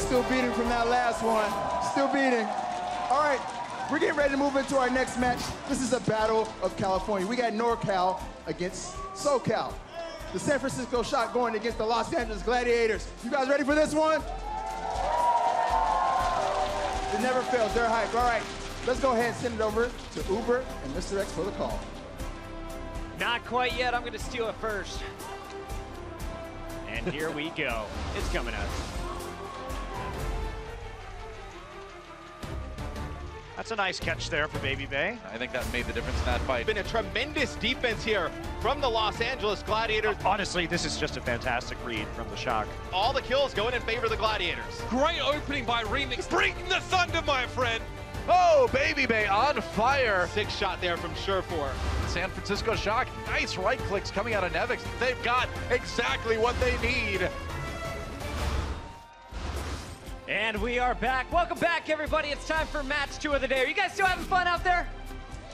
still beating from that last one. Still beating. All right, we're getting ready to move into our next match. This is a battle of California. We got NorCal against SoCal. The San Francisco Shock going against the Los Angeles Gladiators. You guys ready for this one? It never fails, they're hyped. All right, let's go ahead and send it over to Uber and Mr. X for the call. Not quite yet, I'm gonna steal it first. And here we go. It's coming up. That's a nice catch there for Baby Bay. I think that made the difference in that fight. Been a tremendous defense here from the Los Angeles Gladiators. Honestly, this is just a fantastic read from the Shock. All the kills going in favor of the Gladiators. Great opening by Remix. Bring the thunder, my friend. Oh, Baby Bay on fire. 6 shot there from Surefour. San Francisco Shock, nice right clicks coming out of Nevix. They've got exactly what they need. And we are back. Welcome back, everybody. It's time for match 2 of the day. Are you guys still having fun out there?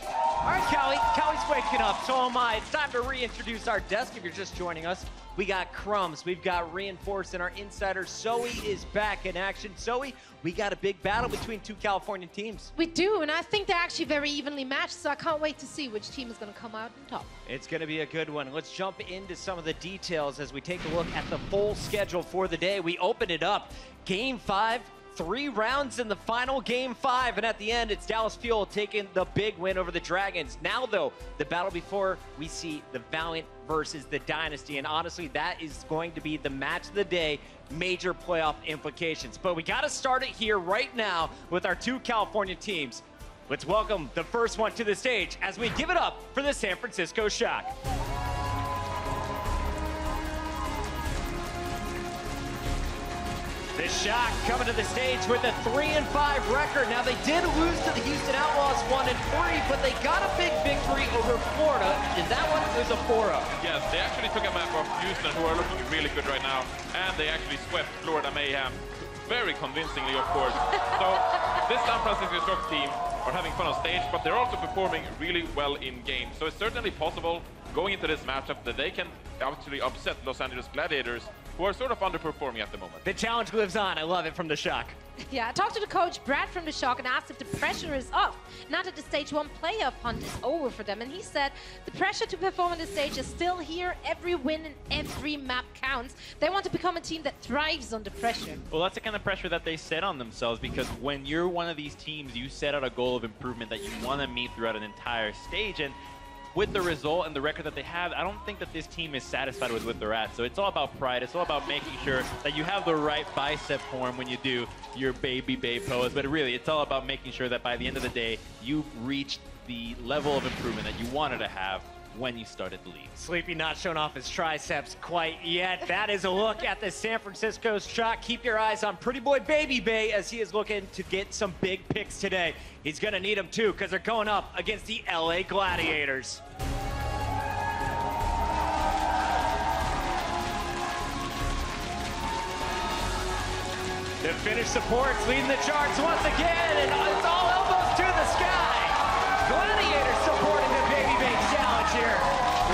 All right, Callie. Callie's waking up, so am I. It's time to reintroduce our desk if you're just joining us. We got Crumbs, we've got Reinforced, and our insider Zoe is back in action. Zoe, we got a big battle between 2 California teams. We do, and I think they're actually very evenly matched, so I can't wait to see which team is going to come out on top. It's going to be a good one. Let's jump into some of the details as we take a look at the full schedule for the day. We open it up. Game 5, 3 rounds in the final Game 5, and at the end, it's Dallas Fuel taking the big win over the Dragons. Now, though, the battle before we see the Valiant versus the Dynasty, and honestly, that is going to be the match of the day, major playoff implications. But we got to start it here right now with our 2 California teams. Let's welcome the first one to the stage as we give it up for the San Francisco Shock. The Shock coming to the stage with a 3-5 record. Now, they did lose to the Houston Outlaws 1-3, but they got a big victory over Florida. And that one was a 4-0. Yes, they actually took a map off Houston, who are looking really good right now. And they actually swept Florida Mayhem. Very convincingly, of course. So, this San Francisco Shock team are having fun on stage, but they're also performing really well in game. So it's certainly possible, going into this matchup, that they can actually upset Los Angeles Gladiators, who are sort of underperforming at the moment. The challenge lives on. I love it from the Shock. Yeah, I talked to the coach, Brad from the Shock, and asked if the pressure is off. Now that the stage 1 playoff hunt is over for them, and he said the pressure to perform on the stage is still here. Every win and every map counts. They want to become a team that thrives under pressure. Well, that's the kind of pressure that they set on themselves, because when you're one of these teams, you set out a goal of improvement that you want to meet throughout an entire stage, and with the result and the record that they have, I don't think that this team is satisfied with where they're at. So it's all about pride. It's all about making sure that you have the right bicep form when you do your Baby Bay pose. But really, it's all about making sure that by the end of the day, you've reached the level of improvement that you wanted to have when you started the league. Sleepy not showing off his triceps quite yet. That is a look at the San Francisco Shock. Keep your eyes on Pretty Boy Baby Bay as he is looking to get some big picks today. He's gonna need them too, because they're going up against the LA Gladiators. The Finnish supports leading the charts once again, and it's all elbows to the sky. Gladiators supporting the Baby Bay challenge here.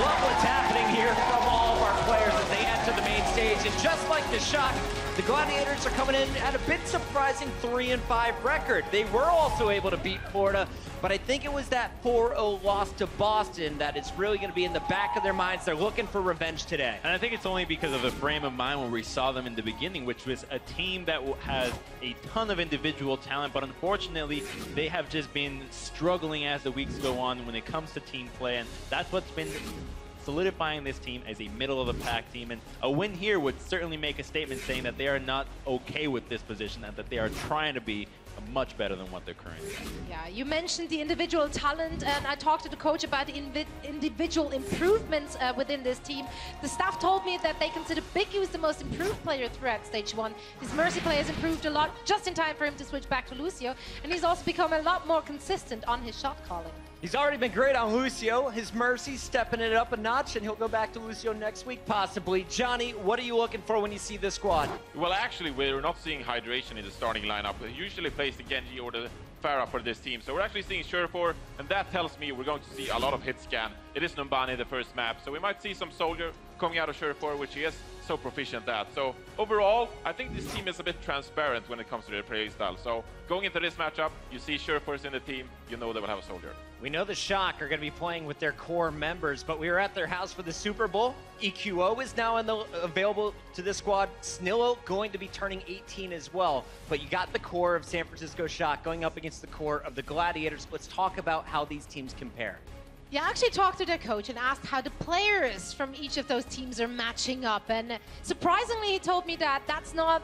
Love what's happening here from all of our players as they enter the main stage. And just like the Shock, the Gladiators are coming in at a bit surprising 3-5 record. They were also able to beat Florida, but I think it was that 4-0 loss to Boston that is really going to be in the back of their minds. They're looking for revenge today. And I think it's only because of the frame of mind when we saw them in the beginning, which was a team that has a ton of individual talent, but unfortunately, they have just been struggling as the weeks go on when it comes to team play, and that's what's been solidifying this team as a middle-of-the-pack team. And a win here would certainly make a statement saying that they are not okay with this position and that they are trying to be much better than what they're currently at. Yeah, you mentioned the individual talent, and I talked to the coach about the individual improvements within this team. The staff told me that they consider Biggie was the most improved player throughout Stage 1. His Mercy play has improved a lot, just in time for him to switch back to Lucio, and he's also become a lot more consistent on his shot calling. He's already been great on Lucio. His Mercy stepping it up a notch, and he'll go back to Lucio next week, possibly. Johnny, what are you looking for when you see this squad? Well, actually, we're not seeing Hydration in the starting lineup. He usually plays the Genji or the Pharah for this team. So we're actually seeing Surefour, and that tells me we're going to see a lot of hit scan. It is Numbani the first map, so we might see some Soldier coming out of Surefour, which he is so proficient at. So overall, I think this team is a bit transparent when it comes to their play style. So going into this matchup, you see Surefours in the team, you know they will have a soldier. We know the Shock are going to be playing with their core members, but we were at their house for the Super Bowl. EQO is now available to this squad. Snillo going to be turning 18 as well. But you got the core of San Francisco Shock going up against the core of the Gladiators. Let's talk about how these teams compare. Yeah, I actually talked to their coach and asked how the players from each of those teams are matching up. And surprisingly, he told me that that's not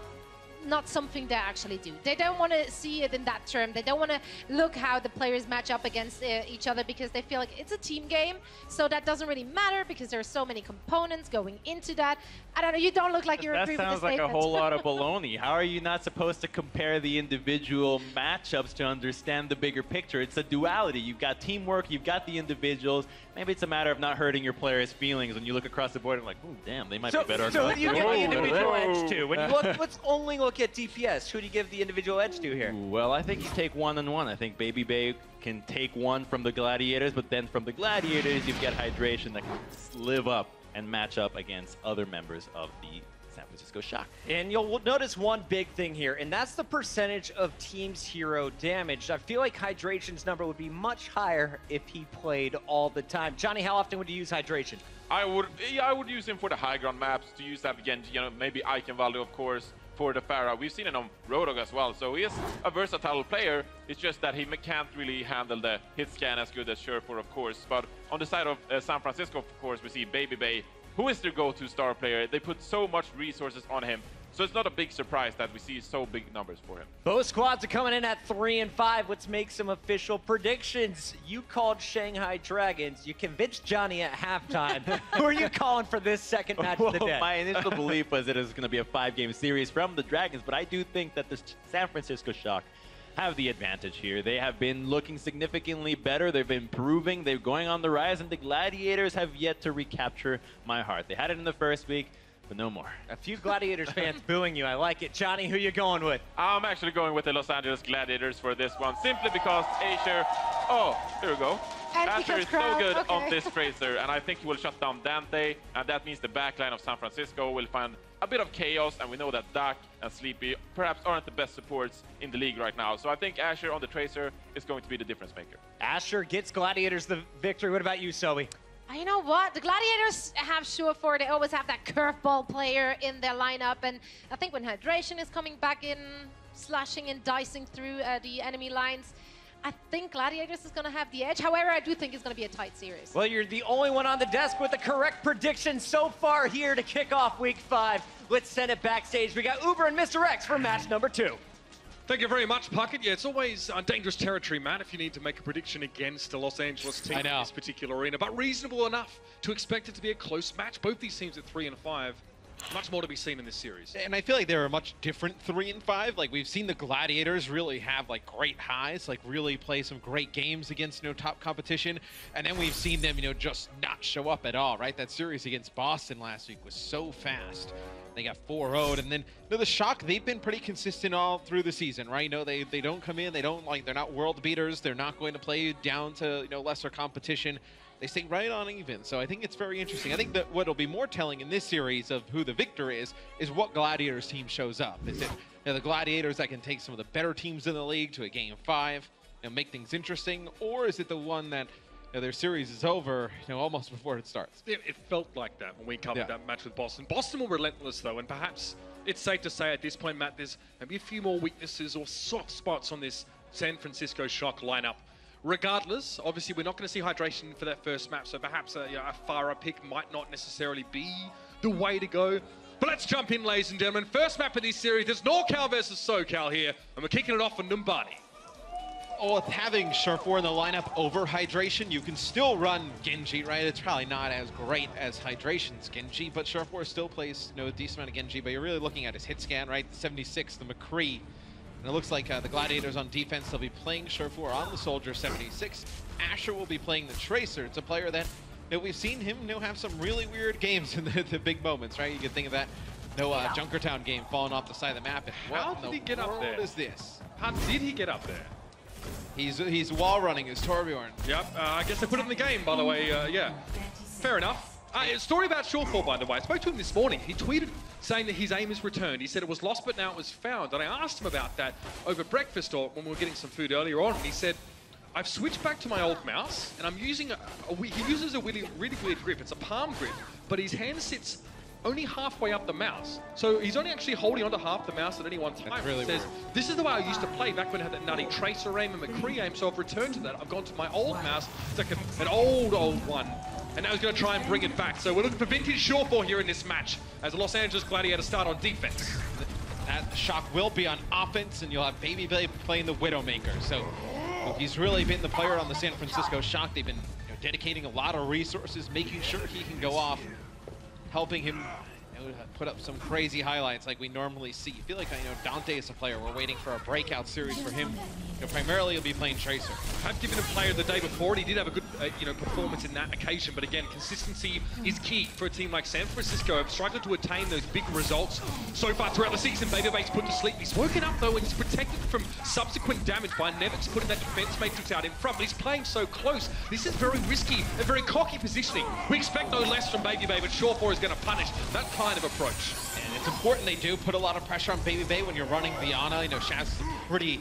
something they actually do. They don't want to see it in that term. They don't want to look how the players match up against each other because they feel like it's a team game. So that doesn't really matter because there are so many components going into that. I don't know, you don't look like you agree with this statement. That sounds like a whole lot of baloney. How are you not supposed to compare the individual matchups to understand the bigger picture? It's a duality. You've got teamwork, you've got the individuals. Maybe it's a matter of not hurting your players' feelings when you look across the board and like, oh, damn, they might be better. So who do you give the individual edge to? When you look, let's only look at DPS. Who do you give the individual edge to here? Well, I think you take one-on-one. I think Baby Bay can take one from the Gladiators, but then from the Gladiators, you've got Hydration that can live up and match up against other members of the San Francisco Shock. And you'll notice one big thing here, and that's the percentage of team's hero damage. I feel like Hydration's number would be much higher if he played all the time. Johnny, how often would you use Hydration? I would use him for the high ground maps, to use that again, you know, maybe Eichenwalde, of course, for the Pharah. We've seen it on Roadhog as well, so he is a versatile player. It's just that he can't really handle the hit scan as good as Surefour, of course. But on the side of San Francisco, of course, we see Baby Bay, who is their go-to star player. They put so much resources on him, so it's not a big surprise that we see so big numbers for him. Both squads are coming in at 3 and 5. Let's make some official predictions. You called Shanghai Dragons. You convinced Johnny at halftime. Who are you calling for this second match of the day? My initial belief was that it was going to be a 5-game series from the Dragons, but I do think that the San Francisco Shock have the advantage here. They have been looking significantly better. They've been improving. They're going on the rise, and the Gladiators have yet to recapture my heart. They had it in the first week, but no more. A few Gladiators fans booing you. I like it. Johnny, who you going with? I'm actually going with the Los Angeles Gladiators for this one, simply because Asher, here we go. Asher is so good on this Tracer, and I think he will shut down Dante, and that means the backline of San Francisco will find a bit of chaos, and we know that Dak and Sleepy perhaps aren't the best supports in the league right now. So I think Asher on the Tracer is going to be the difference maker. Asher gets Gladiators the victory. What about you, Zoe? You know what? The Gladiators have Surefour. They always have that curveball player in their lineup. And I think when Hydration is coming back in, slashing and dicing through the enemy lines, I think Gladiators is going to have the edge. However, I do think it's going to be a tight series. Well, you're the only one on the desk with the correct prediction so far here to kick off Week 5. Let's send it backstage. We got Uber and Mr. X for match number 2. Thank you very much, Puckett. Yeah, it's always dangerous territory, Matt, if you need to make a prediction against the Los Angeles team in this particular arena. But reasonable enough to expect it to be a close match. Both these teams at 3 and 5. Much more to be seen in this series. And I feel like they're a much different 3 and 5. Like, we've seen the Gladiators really have like great highs, like really play some great games against, you know, top competition. And then we've seen them, you know, just not show up at all, right? That series against Boston last week was so fast. They got 4-0'd, and then, you know, the Shock, they've been pretty consistent all through the season, right? You know, they don't come in, they're not world beaters, they're not going to play down to, you know, lesser competition. They stay right on even, so I think it's very interesting. I think that what'll be more telling in this series of who the victor is what Gladiators team shows up. Is it, you know, the Gladiators that can take some of the better teams in the league to a game 5 and make things interesting, or is it the one that, you know, their series is over, you know, almost before it starts? It felt like that when we covered that match with Boston. Boston were relentless, though, and perhaps it's safe to say at this point, Matt, there's maybe a few more weaknesses or soft spots on this San Francisco Shock lineup. Regardless, obviously, we're not going to see Hydration for that first map, so perhaps a Pharah pick might not necessarily be the way to go. But let's jump in, ladies and gentlemen. First map of this series, there's NorCal versus SoCal here, and we're kicking it off for Numbani. With having Surefour in the lineup over Hydration, you can still run Genji, right? It's probably not as great as Hydration's Genji, but Surefour still plays, you know, a decent amount of Genji, but you're really looking at his hit scan, right? The 76, the McCree. And it looks like the Gladiators on defense, they'll be playing Surefour on the Soldier 76. Asher will be playing the Tracer. It's a player that, you know, we've seen him, you know, have some really weird games in the big moments, right? You can think of that, no Junkertown game falling off the side of the map. And how did he get up there? What is this? How did he get up there? He's wall running his Torbjorn. Yep, I guess they put it in the game, by the way. Yeah, fair enough. Story about Shawfall, by the way. I spoke to him this morning. He tweeted saying that his aim is returned. He said it was lost, but now it was found. And I asked him about that over breakfast or when we were getting some food earlier on. And he said, I've switched back to my old mouse, and I'm using he uses a really weird grip. It's a palm grip, but his hand sits only halfway up the mouse. So he's only actually holding onto half the mouse at any one time. That's really he says, weird. this is the way I used to play back when I had that nutty Tracer aim and McCree aim, so I've returned to that. I've gone to my old mouse. It's like an old one. And now he's going to try and bring it back. So we're looking for vintage Shawfall here in this match as the Los Angeles Gladiators start on defense. That Shock will be on offense, and you'll have Baby playing the Widowmaker. So he's really been the player on the San Francisco Shock. They've been dedicating a lot of resources, making sure he can go off, helping him put up some crazy highlights like we normally see. I feel like Dante is a player. We're waiting for a breakout series for him. Primarily he'll be playing Tracer. I've given him player the day before, and he did have a good performance in that occasion. But again, consistency is key for a team like San Francisco. Have struggled to attain those big results so far throughout the season. Babyface put to sleep. He's woken up though, and he's protected from subsequent damage by Nevix putting that defense matrix out in front. But he's playing so close. This is very risky and very cocky positioning. We expect no less from Baby, but Shawfall is going to punish that kind of approach. And it's important they do put a lot of pressure on Baby when you're running the Ana. Shaz is a pretty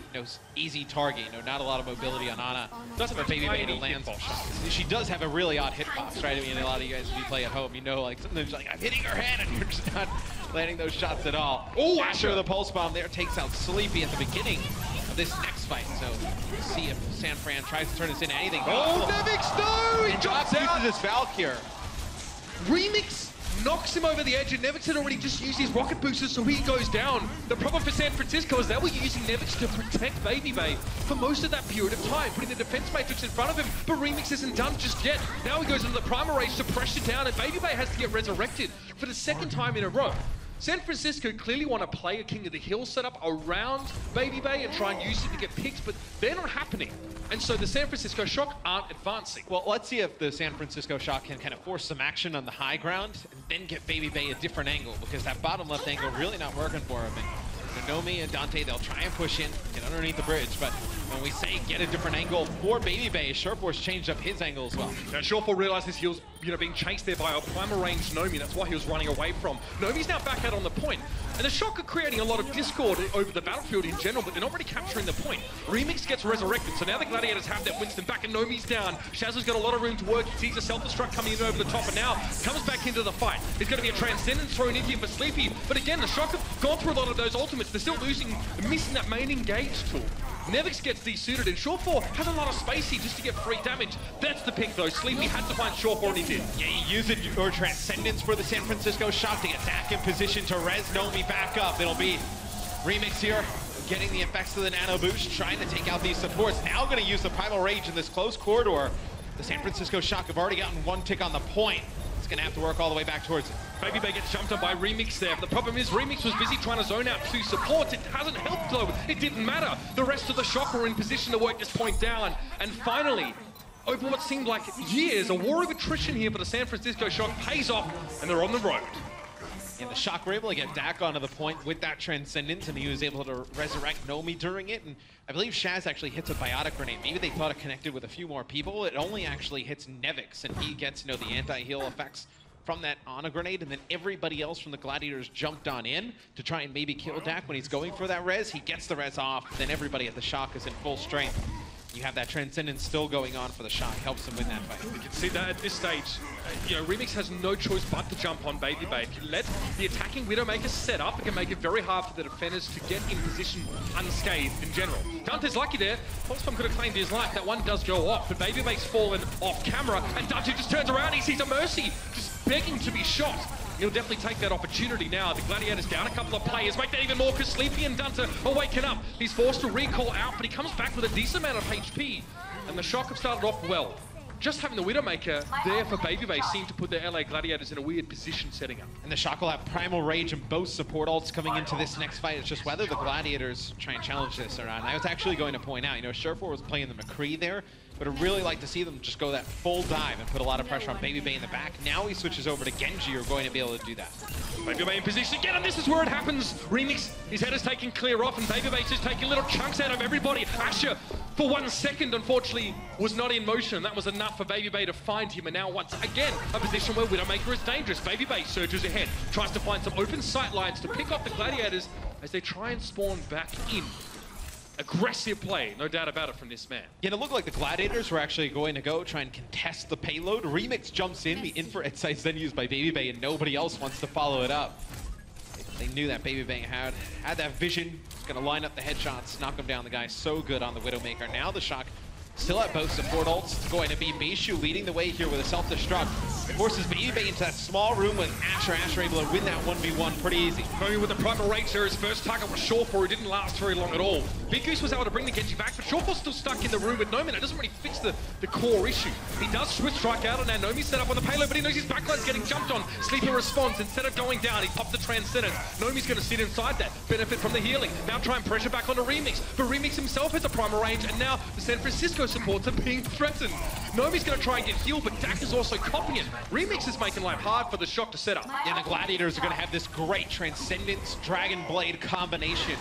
easy target. Not a lot of mobility on Ana. Doesn't have Baby to land some shots. She does have a really odd hitbox, right? I mean, a lot of you guys, if you play at home, like sometimes like I'm hitting her head, and you're just not landing those shots at all. Oh, Asher, the pulse bomb there takes out Sleepy at the beginning of this next fight. So we'll see if San Fran tries to turn this into anything. Oh, Nevix, no! He drops out. Uses his Valkyr. Remix knocks him over the edge, and Nevix had already just used his rocket boosters, so he goes down. The problem for San Francisco is they were using Nevix to protect Baby for most of that period of time, putting the defense matrix in front of him, but Remix isn't done just yet. Now he goes into the Primal Rage to pressure down, and Baby has to get resurrected for the second time in a row. San Francisco clearly want to play a King of the Hill setup around Baby and try and use it to get picks, but they're not happening. And so the San Francisco Shock aren't advancing. Well, let's see if the San Francisco Shock can kind of force some action on the high ground and then get Baby a different angle, because that bottom left angle really not working for him. And Nomi and Dante, they'll try and push in, get underneath the bridge, but when we say get a different angle for Baby Sureforce changed up his angle as well. Now Shawfall realizes he was being chased there by a primal range Nomi. That's why he was running away from. Nomi's now back out on the point. And the Shock are creating a lot of discord over the battlefield in general, but they're not really capturing the point. Remix gets resurrected, so now the Gladiators have their Winston back, and Nomi's down. Shazza's got a lot of room to work. He sees a self-destruct coming in over the top, and now comes back into the fight. There's going to be a Transcendence thrown in here for Sleepy, but again, the Shock have gone through a lot of those ultimates. They're still missing that main engage tool. Nevix gets desuited, and Shawfall has a lot of space here just to get free damage. That's the pick, though. Sleepy had to find Shawfall, and he did. Yeah, he used your Transcendence for the San Francisco Shock to get back in position to res Nomi back up. It'll be Remix here, getting the effects of the Nano Boost, trying to take out these supports. Now going to use the Primal Rage in this close corridor. The San Francisco Shock have already gotten one tick on the point. It's going to have to work all the way back towards it. Baby gets jumped on by Remix there. The problem is Remix was busy trying to zone out two supports. It hasn't helped though. It didn't matter. The rest of the Shock were in position to work this point down. And finally, over what seemed like years, a war of attrition here for the San Francisco Shock pays off, and they're on the road. And the Shock were able to get Dak onto the point with that Transcendence, and he was able to resurrect Nomi during it. And I believe Shaz actually hits a Biotic Grenade. Maybe they thought it connected with a few more people. It only actually hits Nevix, and he gets, the anti-heal effects from that Ana Grenade, and then everybody else from the Gladiators jumped on in to try and maybe kill Dak when he's going for that res. He gets the res off, then everybody at the Shock is in full strength. You have that Transcendence still going on for the Shock, helps him win that fight. You can see that at this stage, Remix has no choice but to jump on Baby. If you let the attacking Widowmaker set up, it can make it very hard for the defenders to get in position unscathed in general. Dante's lucky there. Pulsebomb could have claimed his life. That one does go off, but Baby's fallen off camera, and Dante just turns around. He sees a Mercy just begging to be shot. He'll definitely take that opportunity now. The Gladiators down a couple of players, make that even more because Sleepy and Dante are waking up. He's forced to recall out, but he comes back with a decent amount of HP. And the Shock have started off well. Just having the Widowmaker there for Baby seemed to put the LA Gladiators in a weird position setting up. And the Shock will have Primal Rage and both support ults coming into this next fight. It's just whether the Gladiators try and challenge this or not. And I was actually going to point out, Sureforce was playing the McCree there. but I'd really like to see them just go that full dive and put a lot of pressure on Babybay in the back. Now he switches over to Genji, who are going to be able to do that. Babybay in position again, and this is where it happens. Remix, his head is taking clear off, and Babybay's just taking little chunks out of everybody. Asher, for 1 second, unfortunately, was not in motion. That was enough for Babybay to find him, and now once again, a position where Widowmaker is dangerous. Babybay surges ahead, tries to find some open sight lines to pick off the Gladiators as they try and spawn back in. Aggressive play, no doubt about it from this man. Yeah, it looked like the Gladiators were actually going to go try and contest the payload. Remix jumps in, the infrared sight's then used by Babybay, and nobody else wants to follow it up. They knew that Babybay had that vision. He's gonna line up the headshots, knock him down. The guy's so good on the Widowmaker. Now the Shock still at both support ults. It's going to be Bishu leading the way here with a self-destruct. Forces Babybay into that small room with Asher. Asher able to win that 1v1 pretty easy. Nomi with the Primal Rage there. His first target was Shawful, who didn't last very long at all. Big Goose was able to bring the Genji back, but Shawful's still stuck in the room with Nomi. That doesn't really fix the core issue. He does switch strike out, and now Nomi's set up on the payload, but he knows his backline's getting jumped on. Sleeper responds. Instead of going down, he popped the Transcendence. Nomi's going to sit inside that, benefit from the healing. Now try and pressure back onto Remix, but Remix himself has a Primal Range, and now the San Francisco supports are being threatened. Nomi's going to try and get healed, but Dak is also copying it. Remix is making life hard for the Shock to set up. And the Gladiators are going to have this great Transcendence Dragon Blade combination.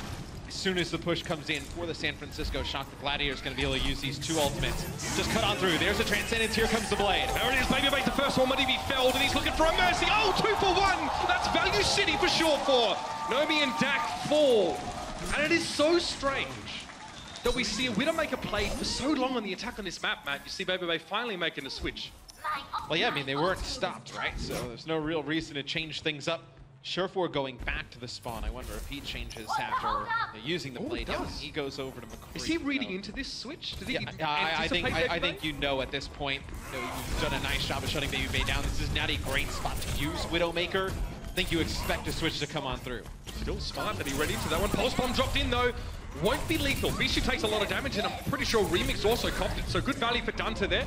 As soon as the push comes in for the San Francisco Shock, the Gladiators going to be able to use these two ultimates. Just cut on through. There's a Transcendence. Here comes the Blade. There it is. Babybay the first one, but he felled, and he's looking for a mercy. Oh, 2 for 1. That's Value City for sure for Nomi and Dak fall. And it is so strange that we see a Widowmaker play for so long on the attack on this map, Matt. You see Babybay finally making a switch. Well, yeah, I mean, they weren't stopped, right? So there's no real reason to change things up. Surefour going back to the spawn. I wonder if he changes after using the blade. Yeah, he goes over to McCree. Is he reading into this switch? Did he I think you know at this point. You've done a nice job of shutting Babybay down. This is not a great spot to use Widowmaker. I think you expect a switch to come on through. Still smart that he read into that one. Pulse Bomb dropped in though. Won't be lethal. Bishu takes a lot of damage, and I'm pretty sure Remix also copped it. So good value for Dunta there.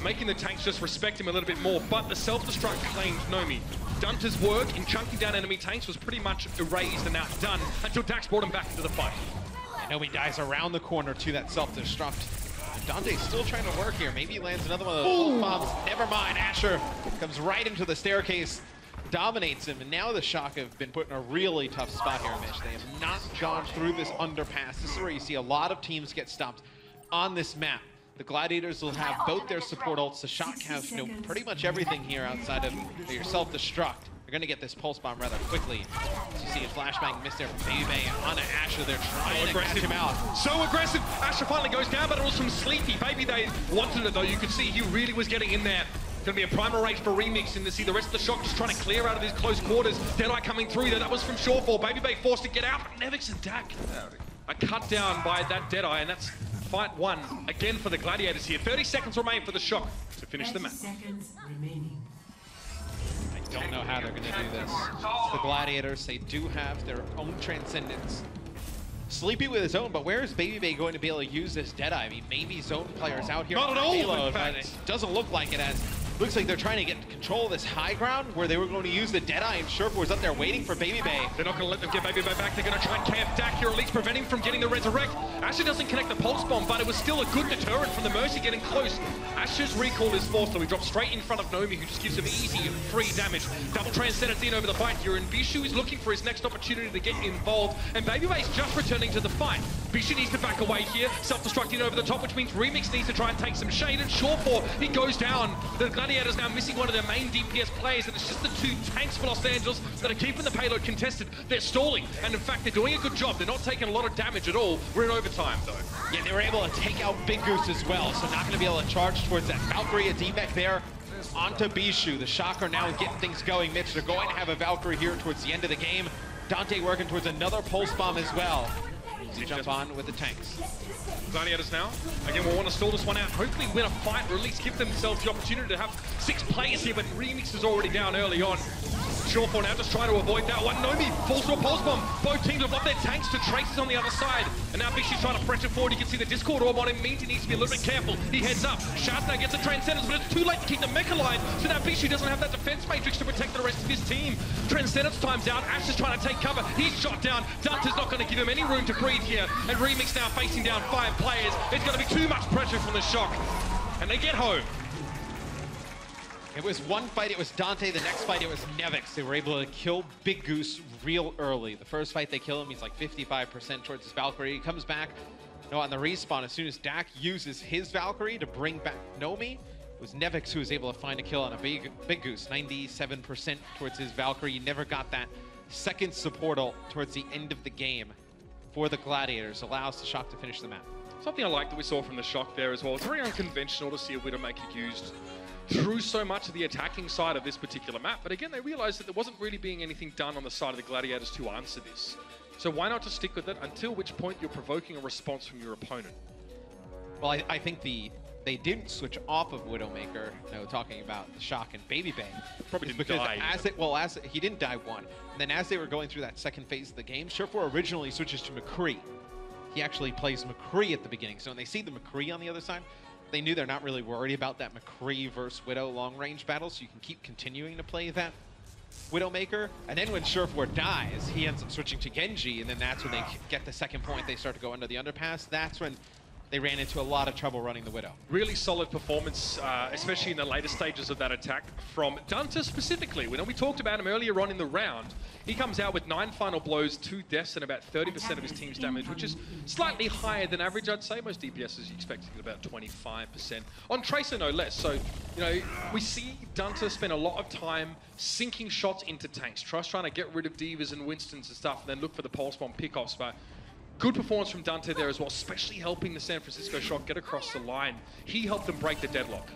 Making the tanks just respect him a little bit more, but the self-destruct claimed Nomi. Dunta's work in chunking down enemy tanks was pretty much erased and outdone until Dax brought him back into the fight. Nomi dies around the corner to that self-destruct. Dante's still trying to work here. Maybe he lands another one of those bombs. Never mind, Asher comes right into the staircase, dominates him, and now the Shock have been put in a really tough spot here, Mitch. They have not gone through this underpass. This is where you see a lot of teams get stopped on this map. The Gladiators will have both their support ults. The Shock have pretty much everything here outside of your self-destruct. They're going to get this Pulse Bomb rather quickly. As you see a flashbang miss there from Babybay onto Asher. They're trying to catch him out. So aggressive. Asher finally goes down, but it was from Sleepy. Babybay wanted it though. You could see he really was getting in there. Going to be a Primal Rage for Remix, and to see the rest of the Shock just trying to clear out of these close quarters. Deadeye coming through there. That was from Shawful. Babybay forced to get out, but Nevix and Dak. A cut down by that Deadeye, and that's fight 1 again for the Gladiators here. 30 seconds remain for the Shock to finish the match. I don't know how they're going to do this. The Gladiators, they do have their own Transcendence. Sleepy with his own, but where is Babybay going to be able to use this Deadeye? I mean, maybe zone players out here. Not at all, payload, but it doesn't look like it as. Looks like they're trying to get control of this high ground where they were going to use the Deadeye, and Surefour was up there waiting for Babybay. They're not going to let them get Babybay back. They're going to try and camp Dak here, at least prevent him from getting the Resurrect. Asher doesn't connect the Pulse Bomb, but it was still a good deterrent from the Mercy getting close. Asher's recall is forced, so he drops straight in front of Nomi, who just gives him easy and free damage. Double Transcendence in over the fight here, and Bishu is looking for his next opportunity to get involved, and Babybay's just returning to the fight. Bishu needs to back away here, self-destructing over the top, which means Remix needs to try and take some shade, and Shawful, he goes down. The Gladiators now missing one of their main DPS players, and it's just the 2 tanks for Los Angeles that are keeping the payload contested. They're stalling, and in fact, they're doing a good job. They're not taking a lot of damage at all. We're in overtime, though. Yeah, they were able to take out Big Goose as well, so not going to be able to charge towards that Valkyrie, a D-Mech there. Onto Bishu. The Shock are now getting things going, Mitch. They're going to have a Valkyrie here towards the end of the game. Dante working towards another Pulse Bomb as well. To jump on with the tanks. Gladiators now, again, will want to stall this one out, hopefully win a fight, or at least give themselves the opportunity to have 6 players here, but Remix is already down early on. Shawfall now just trying to avoid that one. Nomi falls to a pulse bomb. Both teams have locked their tanks to Traces on the other side. And now Bishi's trying to pressure forward. You can see the Discord orb on him. Means he needs to be a little bit careful. He heads up. Shazna gets a Transcendence, but it's too late to keep the Mech alive. So now Bishi doesn't have that defense matrix to protect the rest of his team. Transcendence times out. Ash is trying to take cover. He's shot down. Dante's not going to give him any room to breathe here. And Remix now facing down 5 players. It's going to be too much pressure from the Shock. And they get home. It was one fight, it was Dante. The next fight, it was Nevix. They were able to kill Big Goose real early. The first fight they kill him, he's like 55% towards his Valkyrie. He comes back, on the respawn, as soon as Dak uses his Valkyrie to bring back Nomi, it was Nevix who was able to find a kill on a Big Goose. 97% towards his Valkyrie. He never got that second support ult towards the end of the game for the Gladiators. Allows the Shock to finish the map. Something I like that we saw from the Shock there as well. It's very unconventional to see a Widowmaker used through so much of the attacking side of this particular map. But again, they realized that there wasn't really being anything done on the side of the Gladiators to answer this. So why not just stick with it until which point you're provoking a response from your opponent? Well, I think they didn't switch off of Widowmaker, talking about the Shock and Baby Bang. Probably didn't because die. He didn't die one. And then as they were going through that second phase of the game, Surefour originally switches to McCree. He actually plays McCree at the beginning. So when they see the McCree on the other side, they knew they're not really worried about that McCree versus Widow long-range battle, so you can keep continuing to play that Widowmaker. And then when Surefour dies, he ends up switching to Genji, and then that's when they get the second point. They start to go under the underpass. That's when they ran into a lot of trouble running the Widow. Really solid performance, especially in the later stages of that attack from Dante specifically. When we talked about him earlier on in the round, he comes out with 9 final blows, 2 deaths, and about 30% of his team's damage, which is slightly higher than average, I'd say. Most DPSs you expect to get about 25%. On Tracer, no less. So, we see Dante spend a lot of time sinking shots into tanks, trying to get rid of Divas and Winstons and stuff, and then look for the pulse bomb pickoffs. But good performance from Dante there as well, especially helping the San Francisco Shock get across the line. He helped them break the deadlock.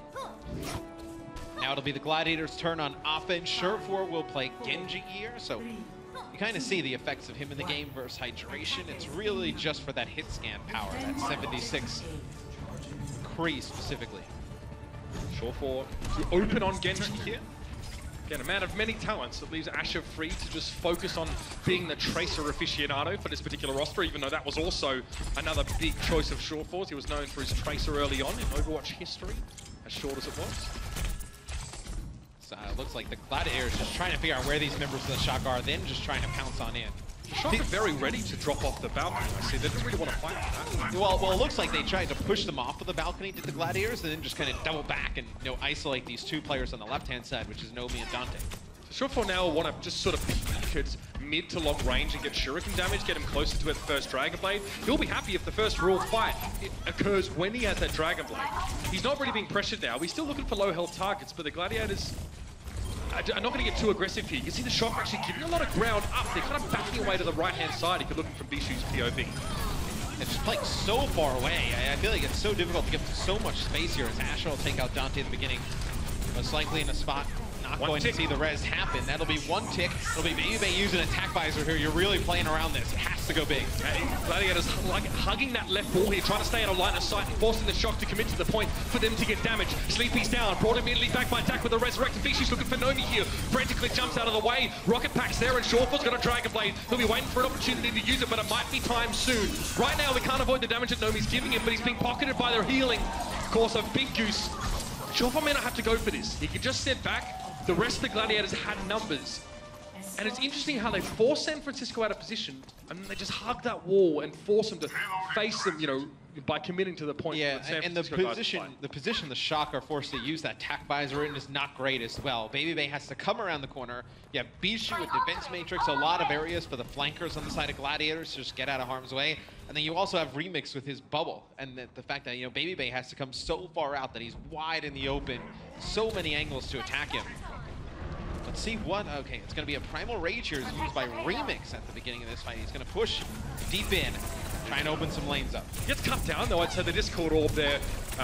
Now it'll be the Gladiators' turn on offense. Surefour will play Genji here, so you kind of see the effects of him in the game versus Hydration. It's really just for that hit scan power, that 76 McCree specifically. Surefour to open on Genji here. Again, a man of many talents that leaves Asher free to just focus on being the Tracer aficionado for this particular roster, even though that was also another big choice of Surefour's. He was known for his Tracer early on in Overwatch history, as short as it was. So it looks like the Gladiators just trying to figure out where these members of the Shock are, then just trying to pounce on in. Shock are very ready to drop off the balcony. I see they don't really want to fight for that. Well, it looks like they tried to push them off of the balcony to the Gladiators, and then just kind of double back and isolate these 2 players on the left-hand side, which is Nomi and Dante. So Surefour now want to just sort of peek at mid to long range and get Shuriken damage, get him closer to the first Dragon Blade. He'll be happy if the first real fight occurs when he has that Dragon Blade. He's not really being pressured now. He's still looking for low health targets, but the Gladiators I'm not going to get too aggressive here. You can see the Shock actually giving a lot of ground up. They're kind of backing away to the right-hand side if you're looking from Bishu's POV. It's just playing so far away. I feel like it's so difficult to get so much space here as Asher will take out Dante at the beginning. Most likely in a spot not going to see the res happen. That'll be 1 tick. It'll be Baby Bay using attack visor here. You're really playing around this. It has to go big. Gladiators like hugging that left wall here, trying to stay out of line of sight and forcing the Shock to commit to the point for them to get damage. Sleepy's down, brought immediately back by Dak with a resurrected beast. She's looking for Nomi here. Frantically jumps out of the way. Rocket Pack's there and Surefour's got a Dragon Blade. He'll be waiting for an opportunity to use it, but it might be time soon. Right now, we can't avoid the damage that Nomi's giving him, but he's being pocketed by their healing. Of course, a Big Goose. Surefour may not have to go for this. He can just sit back. The rest of the Gladiators had numbers. And it's interesting how they force San Francisco out of position, and then they just hug that wall and force them to face them, by committing to the point. Yeah, and the position the Shock are forced to use that tack visor in is not great as well. Baby Bay has to come around the corner. You have Bishu with Defense Matrix, a lot of areas for the flankers on the side of Gladiators to just get out of harm's way. And then you also have Remix with his bubble, and the fact that, Baby Bay has to come so far out that he's wide in the open, so many angles to attack him. Let's see what, okay, it's going to be a Primal Rage here used by Remix at the beginning of this fight. He's going to push deep in, try and open some lanes up. Gets cut down though. I'd say the Discord orb there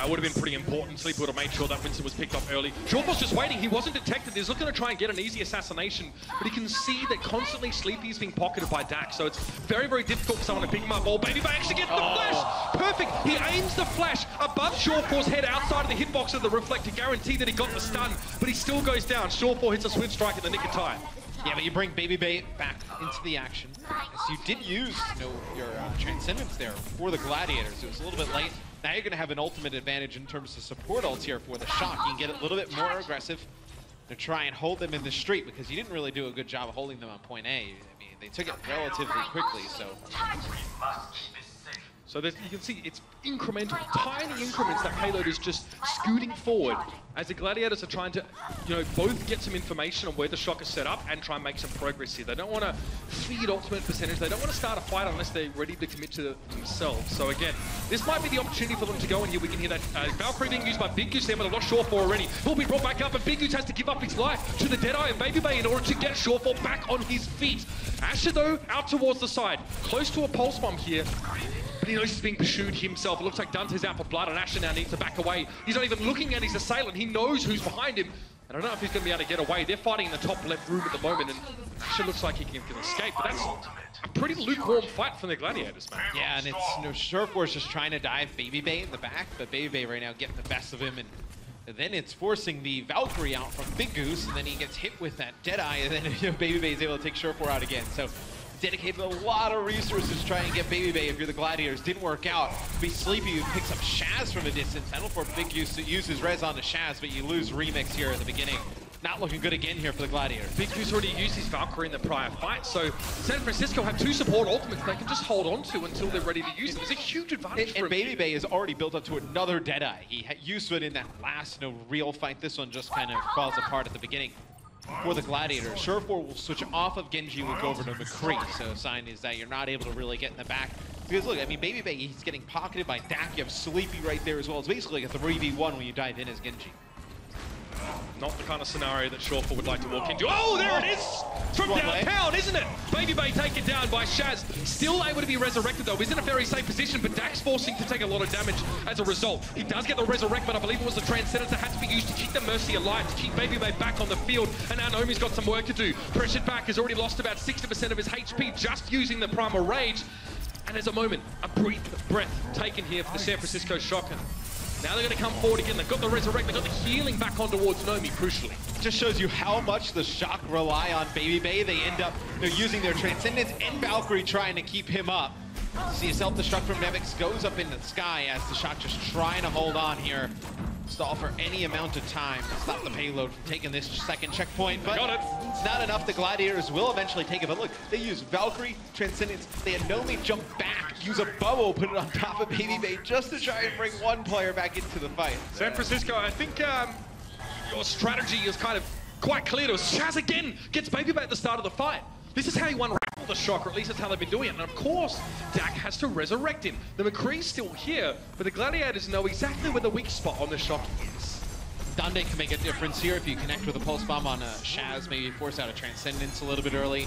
would have been pretty important. Sleep would have made sure that Winston was picked up early. Surefour's just waiting. He wasn't detected. He's looking to try and get an easy assassination, but he can see that constantly Sleepy's being pocketed by Dak, so it's very, very difficult for someone to pick him up. Baby Bay actually gets the flash. Perfect. He aims the flash above Surefour's head outside of the hitbox of the reflect to guarantee that he got the stun, but he still goes down. Surefour hits a swift strike in the nick of time. Yeah, but you bring Baby Bay back into the action. As you did use, your Transcendence there for the Gladiators. It was a little bit late. Now you're going to have an ultimate advantage in terms of support ults here for the Shock. You can get a little bit more aggressive to try and hold them in the street, because you didn't really do a good job of holding them on point A. I mean, they took it relatively quickly, so... So you can see it's incremental, tiny increments that Payload is just scooting forward as the Gladiators are trying to, both get some information on where the Shock is set up and try and make some progress here. They don't want to feed ultimate percentage. They don't want to start a fight unless they're ready to commit to themselves. So again, this might be the opportunity for them to go in here. We can hear that Valkyrie being used by Big Goose there, but I'm not sure for already. He'll be brought back up, and Big Goose has to give up his life to the Deadeye and Baby Bay in order to get Shawfall back on his feet. Asher, though, out towards the side, close to a pulse bomb here. But he knows he's being pursued himself. It looks like Dante's out for blood, and Asher now needs to back away. He's not even looking at his assailant. He knows who's behind him. I don't know if he's going to be able to get away. They're fighting in the top left room at the moment, and Asher looks like he can escape. But that's a pretty lukewarm fight from the Gladiators, man. Yeah, and it's, Surfforce just trying to dive Baby Bay in the back, but Baby Bay right now getting the best of him, and then it's forcing the Valkyrie out from Big Goose, and then he gets hit with that Deadeye, and then Baby Bay is able to take Surfforce out again. So dedicated a lot of resources to try and get Baby Bay if you're the Gladiators. Didn't work out. Be Sleepy, who picks up Shaz from a distance. I don't know for Big Goose to use his res on the Shaz, but you lose Remix here at the beginning. Not looking good again here for the Gladiators. Big Goose already used his Valkyrie in the prior fight, so San Francisco have two support ultimates they can just hold on to until they're ready to use them. It's a huge advantage for him. And Baby Bay is already built up to another Deadeye. He used it in that last real fight. This one just kind of falls apart at the beginning. For the Gladiators, Surfforce will switch off of Genji and go over to McCree. So a sign is that you're not able to really get in the back. Because look, I mean, Baby Bay, he's getting pocketed by Dak. You have Sleepy right there as well. It's basically like a 3v1 when you dive in as Genji. Not the kind of scenario that Shawfall would like to walk into. Oh, there it is! From downtown, isn't it? Baby Bay taken down by Shaz. Still able to be resurrected, though. He's in a very safe position, but Dak's forcing to take a lot of damage as a result. He does get the resurrect, but I believe it was the Transcendence that had to be used to keep the Mercy alive, to keep Baby Bay back on the field. And now Nomi's got some work to do. Pressured back, has already lost about 60% of his HP just using the Primal Rage. And there's a moment, a brief breath taken here for the San Francisco Shock. Now they're going to come forward again. They've got the resurrect, they've got the healing back on towards Nomi, crucially. Just shows you how much the Shock rely on Baby Bay. They end up using their Transcendence and Valkyrie trying to keep him up. See a self-destruct from Nevix goes up into the sky as the Shock just trying to hold on here. Stall for any amount of time to stop the payload from taking this second checkpoint, but it's not enough. The Gladiators will eventually take it, but look, they use Valkyrie, Transcendence, they had Nomi jump back, use a bubble, put it on top of Baby Bay just to try and bring one player back into the fight. San Francisco, I think your strategy is kind of quite clear to us. Shaz again gets Baby Bay at the start of the fight. This is how you unravel the Shock, or at least that's how they've been doing it. And of course, Dak has to resurrect him. The McCree's still here, but the Gladiators know exactly where the weak spot on the Shock is. Dande can make a difference here if you connect with a Pulse Bomb on Shaz, maybe force out a Transcendence a little bit early.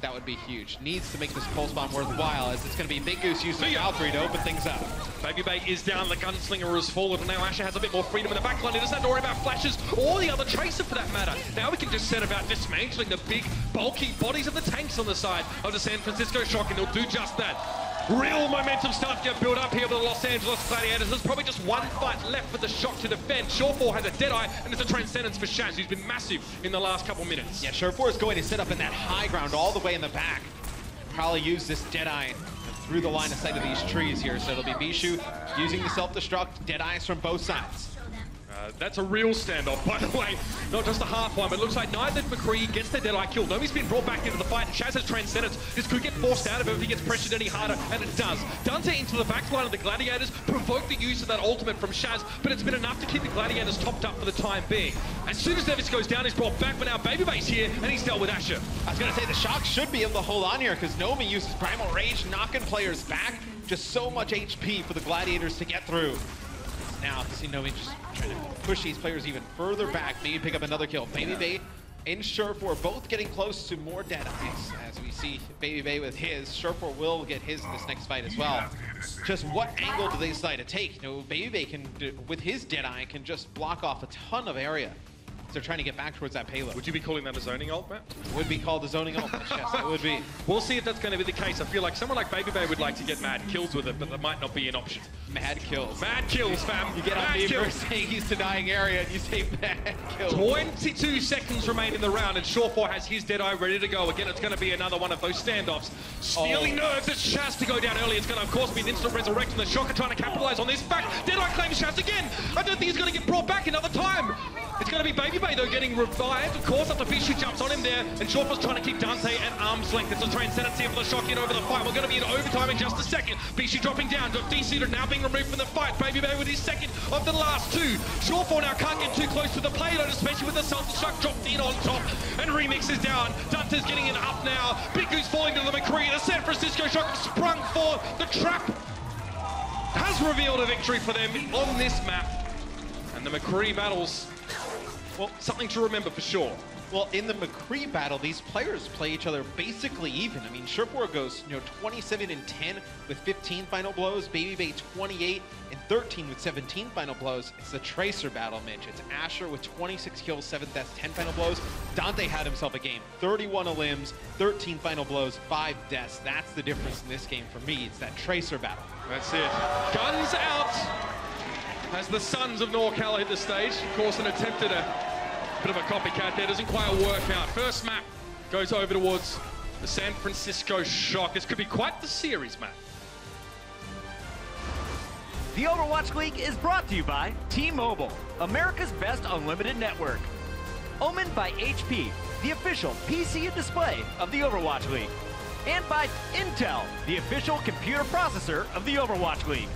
That would be huge. Needs to make this Pulse Bomb worthwhile, as it's going to be Big Goose using Valkyrie to open things up. Baby Bay is down, the Gunslinger is forward, and now Asher has a bit more freedom in the backline. He doesn't have to worry about flashes or the other Tracer for that matter. Now we can just set about dismantling the big, bulky bodies of the tanks on the side of the San Francisco Shock, and they'll do just that. Real momentum starting to get built up here for the Los Angeles Gladiators. There's probably just one fight left for the Shock to defend. Shawfall has a Deadeye, and it's a Transcendence for Shaz, who's been massive in the last couple minutes. Yeah, Shawfall is going to sit up in that high ground all the way in the back. Probably use this Deadeye through the line of sight of these trees here. So it'll be Bishu using the self-destruct, Deadeyes from both sides. That's a real standoff, by the way. Not just a half one, but it looks like neither McCree gets the Deadeye kill. Nomi's been brought back into the fight, and Shaz has Transcendence. This could get forced out of him if he gets pressured any harder, and it does. Dante into the backline of the Gladiators, provoked the use of that ultimate from Shaz, but it's been enough to keep the Gladiators topped up for the time being. As soon as Nevix goes down, he's brought back, but now Baby Bay's here, and he's dealt with Asher. I was going to say, the Shock should be able to hold on here, because Nomi uses Primal Rage, knocking players back. Just so much HP for the Gladiators to get through. Now, see Nomi just trying to push these players even further back, maybe pick up another kill. Baby Bay and Surfforce both getting close to more Deadeyes. As we see Baby Bay with his, Surfforce will get his in this next fight as well. Just what angle do they decide to take? Baby Bay can, with his Deadeye, can just block off a ton of area. they're trying to get back towards that payload. Would you be calling that a zoning ult, Matt? Would be called the zoning ult. Yes, it would be. We'll see if that's going to be the case. I feel like someone like Babybay would like to get mad kills with it, but that might not be an option. Mad kills. Mad kills, fam. You get on me for saying he's denying area, and you say mad kills. 22 seconds remain in the round, and Shawfar has his Deadeye ready to go. Again, it's going to be another one of those standoffs. Stealing nerves as Shaz to go down early. It's going to, of course, be an instant resurrection. The Shocker trying to capitalize on this fact. Deadeye claims Shaz again. I don't think he's going to get brought back another time. It's going to be Babybay, though, getting revived. Of course, after Bishu jumps on him there, and Shawfar's trying to keep Dante at arm's length. It's a transcendency for the Shocky over the fight. We're going to be in overtime in just a second. Bishu dropping down. Got DC now being removed from the fight. Babybay with his second of the last two. Shawfar now can't get too close to the payload, especially with the self-destruct dropped in on top. And Remix is down. Dante's getting it up now. Big Goose falling to the McCree. The San Francisco Shock sprung for the trap. Has revealed a victory for them on this map. And the McCree battles, well, something to remember for sure. Well, in the McCree battle, these players play each other basically even. I mean, Sherpor goes, 27 and 10 with 15 final blows. Babybay 28 and 13 with 17 final blows. It's the Tracer battle, Mitch. It's Asher with 26 kills, 7 deaths, 10 final blows. Dante had himself a game. 31 limbs, 13 final blows, 5 deaths. That's the difference in this game for me. It's that Tracer battle. That's it. Guns out as the Sons of NorCal hit the stage. Of course, an attempt at a bit of a copycat there. Doesn't quite work out. First map goes over towards the San Francisco Shock. This could be quite the series, Matt. The Overwatch League is brought to you by T-Mobile, America's best unlimited network. Omen by HP, the official PC and display of the Overwatch League. And by Intel, the official computer processor of the Overwatch League.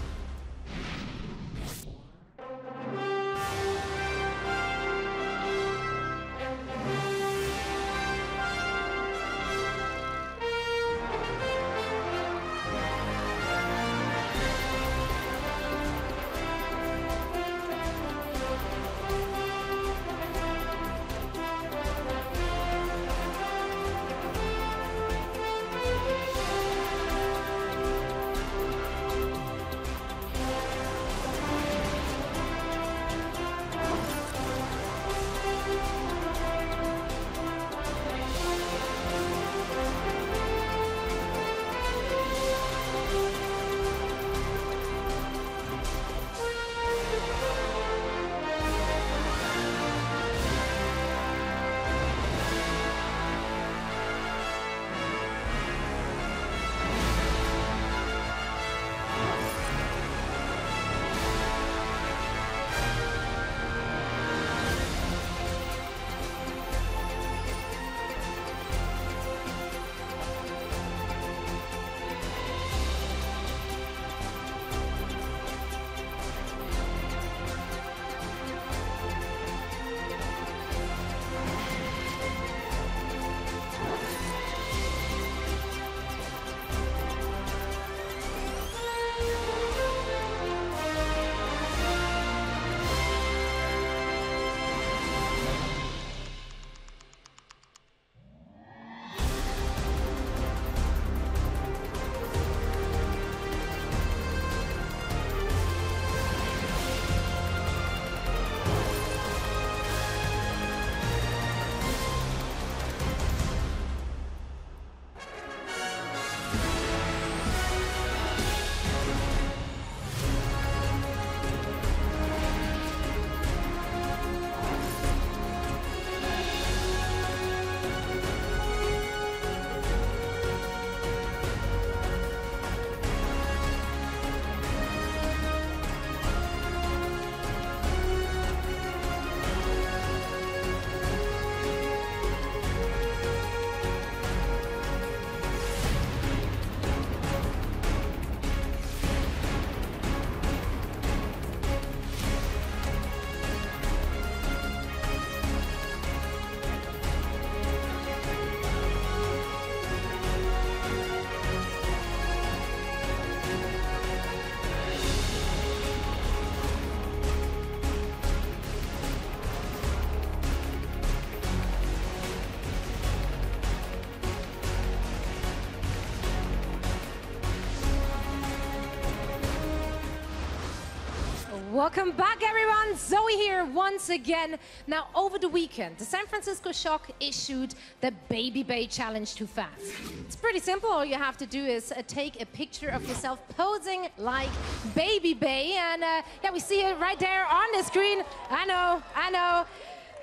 Welcome back, everyone. Zoe here once again. Now, over the weekend, the San Francisco Shock issued the Baby Bay Challenge to fans. It's pretty simple. All you have to do is take a picture of yourself posing like Baby Bay. And yeah, we see it right there on the screen. I know.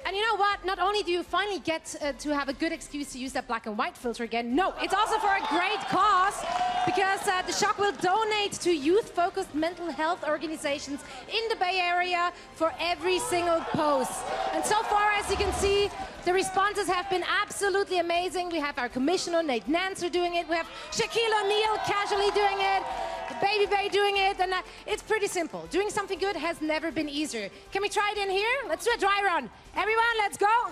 And you know what? Not only do you finally get to have a good excuse to use that black and white filter again, no, it's also for a great cause, because the Shock will donate to youth-focused mental health organizations in the Bay Area for every single post. And so far, as you can see, the responses have been absolutely amazing. We have our commissioner, Nate Nancer, doing it. We have Shaquille O'Neal casually doing it. Baby Bay doing it, and it's pretty simple. Doing something good has never been easier. Can we try it in here? Let's do a dry run. Everyone, let's go.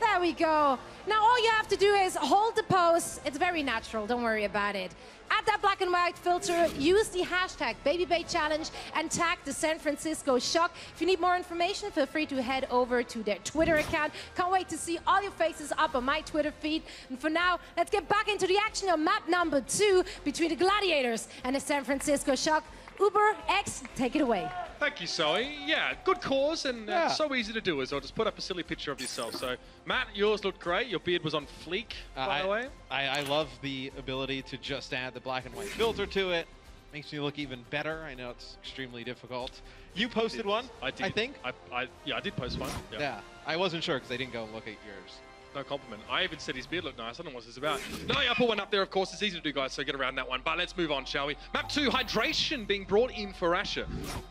There we go. Now all you have to do is hold the pose. It's very natural, don't worry about it. Add that black and white filter, use the hashtag BabyBayChallenge, and tag the San Francisco Shock. If you need more information, feel free to head over to their Twitter account. Can't wait to see all your faces up on my Twitter feed. And for now, let's get back into the action on map number 2 between the Gladiators and the San Francisco Shock. Uber X, take it away. Thank you, Zoe. Yeah, good cause, and so easy to do as well. Just put up a silly picture of yourself. So, Matt, yours looked great. Your beard was on fleek, by the way. I love the ability to just add the black and white filter to it. Makes me look even better. I know it's extremely difficult. You posted one, I think? Yeah, I did post one. Yeah, I wasn't sure because I didn't go and look at yours. No compliment. I even said his beard looked nice. I don't know what this is about. No, I put one up there, of course. It's easy to do, guys, so get around that one. But let's move on, shall we? Map 2, Hydration being brought in for Asher.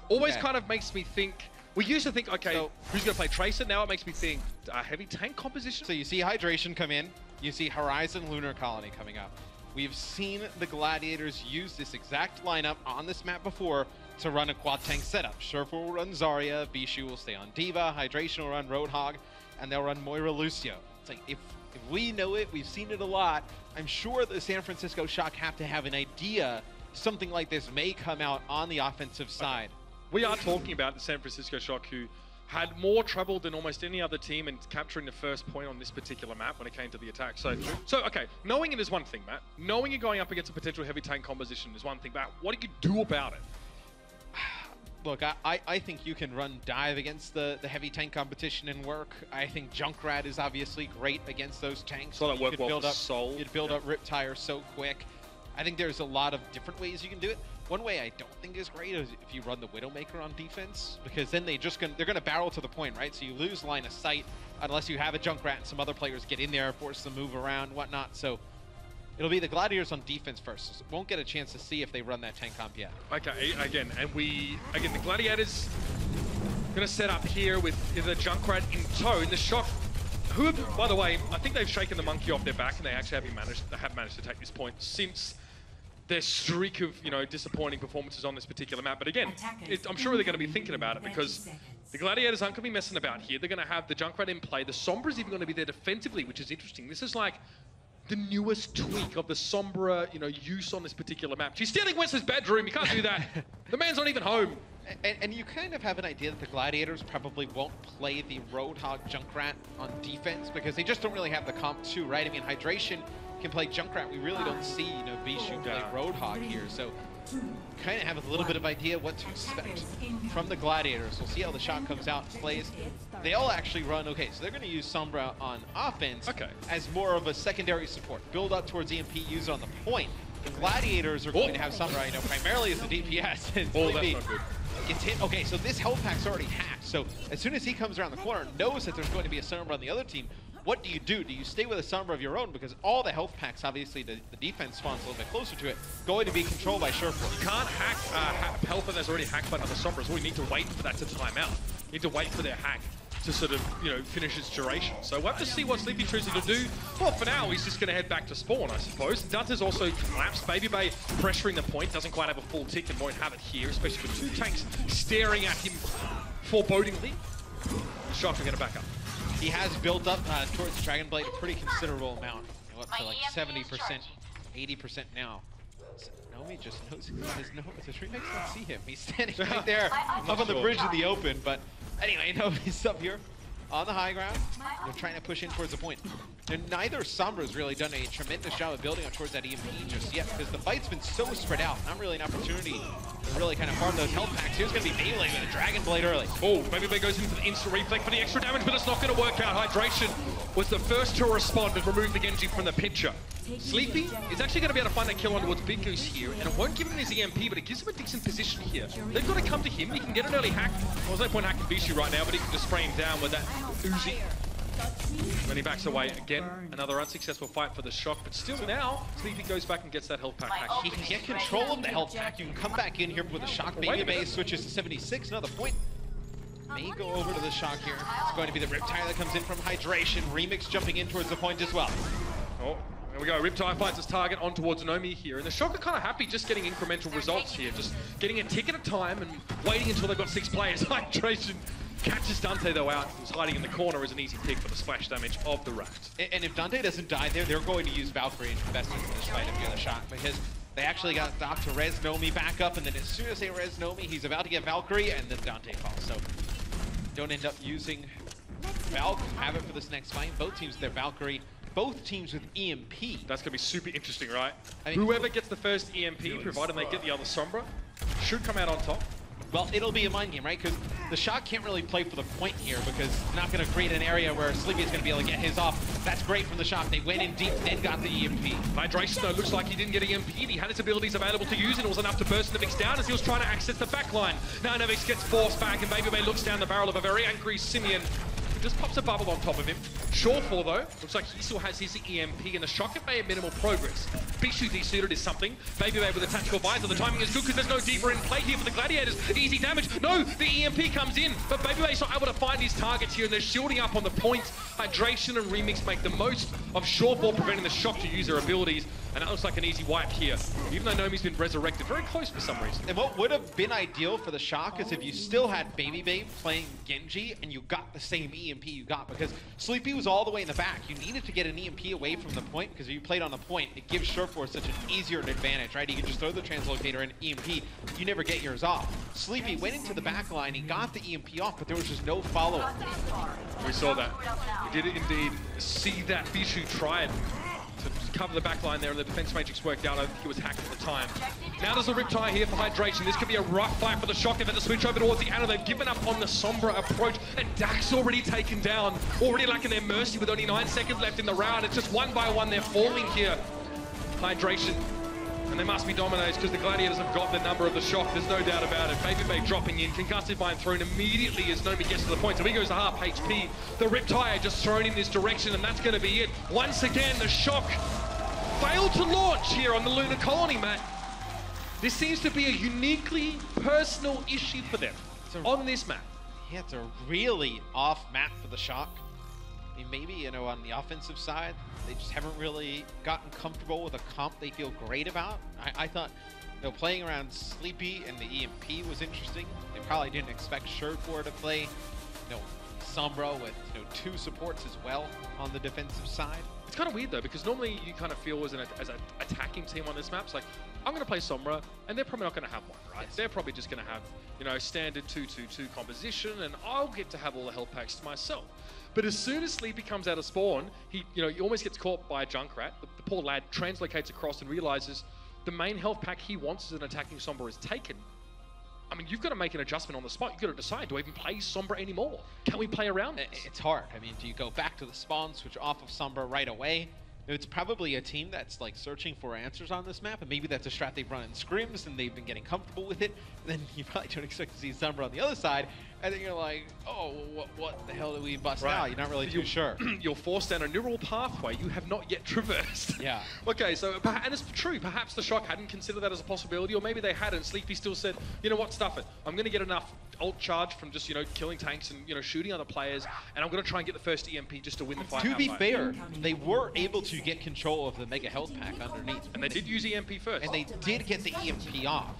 Always kind of makes me think... We used to think, okay, so, who's going to play Tracer? Now it makes me think heavy tank composition. So you see Hydration come in. You see Horizon Lunar Colony coming up. We've seen the Gladiators use this exact lineup on this map before to run a quad tank setup. Surfer will run Zarya, Bishu will stay on Diva, Hydration will run Roadhog, and they'll run Moira Lucio. It's like, if we know it, we've seen it a lot, I'm sure the San Francisco Shock have to have an idea something like this may come out on the offensive side. We are talking about the San Francisco Shock, who had more trouble than almost any other team in capturing the first point on this particular map when it came to the attack. So okay, knowing it is one thing, Matt. Knowing you're going up against a potential heavy tank composition is one thing, but what do you do about it? Look, I think you can run dive against the heavy tank competition and work. I think Junkrat is obviously great against those tanks. So that worked well for Soul. You'd build up Riptire so quick. I think there's a lot of different ways you can do it. One way I don't think is great is if you run the Widowmaker on defense, because then they're gonna barrel to the point, right? So you lose line of sight unless you have a Junkrat and some other players get in there, force them to move around, whatnot. So it'll be the Gladiators on defense first. So won't get a chance to see if they run that tank comp yet. Okay, again, the Gladiators gonna set up here with the Junkrat in tow. And the Shock, who have, by the way, I think they've shaken the monkey off their back, and they actually have managed to take this point since their streak of disappointing performances on this particular map. But again, I'm sure they're going to be thinking about it, because the Gladiators aren't going to be messing about here. They're going to have the Junkrat in play. The Sombra's even going to be there defensively, which is interesting. This is like the newest tweak of the Sombra, use on this particular map. She's stealing Wes's bedroom. You can't do that. The man's not even home. And you kind of have an idea that the Gladiators probably won't play the Roadhog Junkrat on defense, because they just don't really have the comp too, right? I mean, Hydration can play Junkrat. We really don't see, Bishu play Roadhog here. So kind of have a little bit of idea what to expect from the Gladiators. We'll see how the shot comes out and plays. They all actually run, so they're going to use Sombra on offense as more of a secondary support. Build up towards EMP, use it on the point. The Gladiators are going to have Sombra, primarily as the DPS. And Sleepy gets hit. Okay, so this health pack's already hacked. So as soon as he comes around the corner, knows that there's going to be a Sombra on the other team. What do you do? Do you stay with a Sombra of your own? Because all the health packs, obviously, the defense spawns a little bit closer to it, going to be controlled by Surfer. You can't hack health that's already hacked by another Sombra. So we need to wait for that to time out. You need to wait for their hack to sort of, finish its duration. So we'll have to see what Sleepy chooses to do. Well, for now, he's just going to head back to spawn, I suppose. Dunter's also collapsed. Baby Bay pressuring the point. Doesn't quite have a full tick and won't have it here, especially with two tanks staring at him forebodingly. The Shock are going to back up. He has built up towards Dragon Blade a pretty considerable amount. Up to like 70%, 80% now. Nomi just knows the Dreammates don't see him. He's standing right there up on the bridge in the open. But anyway, Nomi's up here on the high ground. They're trying to push in towards the point. And neither Sombra's really done a tremendous job of building up towards that EMP just yet, because the fight's been so spread out. Not really an opportunity to really kind of farm those health packs. Here's going to be Bayley with a Dragon Blade early. Oh, Baby goes in for the instant reflect for the extra damage, but it's not going to work out. Hydration was the first to respond and remove the Genji from the picture. Sleepy is actually going to be able to find a kill on towards Big Goose here, and it won't give him his EMP, but it gives him a decent position here. They've got to come to him. He can get an early hack. Well, there's no point hacking Bishu right now, but he can just spray him down with that Uzi. When he backs away again, another unsuccessful fight for the Shock, but still now, Sleepy goes back and gets that health pack hack. He can get control of the health pack. You can come back in here with a Shock. Baby Bay switches to 76, another point. May go over to the Shock here. It's going to be the Riptide that comes in from Hydration. Remix jumping in towards the point as well. Oh, there we go. Riptide finds his target on towards Nomi here, and the Shock are kind of happy just getting incremental results here, just getting a tick at a time and waiting until they've got 6 players. Hydration catches Dante though out, who's hiding in the corner, as an easy pick for the splash damage of the Raft. And if Dante doesn't die there, they're going to use Valkyrie and invest in this fight of the other Shock, because they actually got Doc to res Nomi back up, and then as soon as they res Nomi, he's about to get Valkyrie, and then Dante falls. So don't end up using Valk, have it for this next fight. Both teams, their Valkyrie. Both teams with EMP. That's going to be super interesting, right? I mean, whoever gets the first EMP, provided they get the other Sombra, should come out on top. Well, it'll be a mind game, right? Because the Shock can't really play for the point here, because they're not going to create an area where Sleepy is going to be able to get his off. That's great from the Shock. They went in deep, then got the EMP. Hydration, though, looks like he didn't get EMP. He had his abilities available to use, and it was enough to burst Nevix down as he was trying to access the backline. Now Nevix gets forced back, and Baby Bay looks down the barrel of a very angry Simeon. Just pops a bubble on top of him. Shawfall, though, looks like he still has his EMP, and the Shock have made minimal progress. Bishu desuited is something. Baby Bay with a tactical visor. The timing is good because there's no deeper in play here for the Gladiators. Easy damage. No, the EMP comes in, but Baby Bay's not able to find his targets here, and they're shielding up on the point. Hydration and Remix make the most of Shawfall, preventing the Shock to use their abilities, and that looks like an easy wipe here, even though Nomi's been resurrected. Very close for some reason. And what would have been ideal for the Shock is if you still had Baby Bay playing Genji, and you got the same EMP you got, because Sleepy was all the way in the back. You needed to get an EMP away from the point, because if you played on the point, it gives Sureforce such an easier advantage, right? You can just throw the Translocator and EMP, you never get yours off. Sleepy went into the back line, he got the EMP off, but there was just no follow-up. We saw that. We did indeed see that Bishu tried to cover the back line there, and the defense matrix worked out. I think he was hacked at the time. Now there's a Riptide here for Hydration. This could be a rough fight for the Shock. They've had to switch over towards the Ana. They've given up on the Sombra approach, and Dax already taken down, already lacking their mercy with only 9 seconds left in the round. It's just one by one they're falling here. Hydration. And they must be Dominoes, because the Gladiators have got the number of the Shock, there's no doubt about it. Baby Bay dropping in, Concussive Vine thrown immediately as Nomi gets to the point. So he goes to half HP. The Riptide just thrown in this direction, and that's going to be it. Once again, the Shock failed to launch here on the Lunar Colony, Matt. This seems to be a uniquely personal issue for them on this map. Yeah, it's a really off map for the Shock. I mean, maybe, you know, on the offensive side, they just haven't really gotten comfortable with a comp they feel great about. I thought, you know, playing around Sleepy and the EMP was interesting. They probably didn't expect Sureforce to play, you know, Sombra with, you know, 2 supports as well on the defensive side. It's kind of weird, though, because normally you kind of feel as an attacking team on this map, it's like, I'm going to play Sombra, and they're probably not going to have one, right? Yes. They're probably just going to have, you know, standard 2-2-2 composition, and I'll get to have all the health packs to myself. But as soon as Sleepy comes out of spawn, he almost gets caught by a Junkrat. The poor lad translocates across and realizes the main health pack he wants as an attacking Sombra is taken. I mean, you've got to make an adjustment on the spot. You've got to decide, do I even play Sombra anymore? Can we play around this? It's hard. I mean, do you go back to the spawn, switch off of Sombra right away? It's probably a team that's like searching for answers on this map, and maybe that's a strat they've run in scrims and they've been getting comfortable with it. And then you probably don't expect to see Sombra on the other side, and then you're like, oh, what the hell do we bust now? You're not really too sure. You're forced down a neural pathway you have not yet traversed. Yeah. Okay, so, and it's true, perhaps the Shock hadn't considered that as a possibility, or maybe they hadn't. Sleepy still said, you know what, stuff it. I'm going to get enough ult charge from just, you know, killing tanks and, you know, shooting other players, and I'm going to try and get the first EMP just to win the fight. To be fair, they were able to get control of the Mega Health Pack underneath. And they did use EMP first. And they did get the EMP off.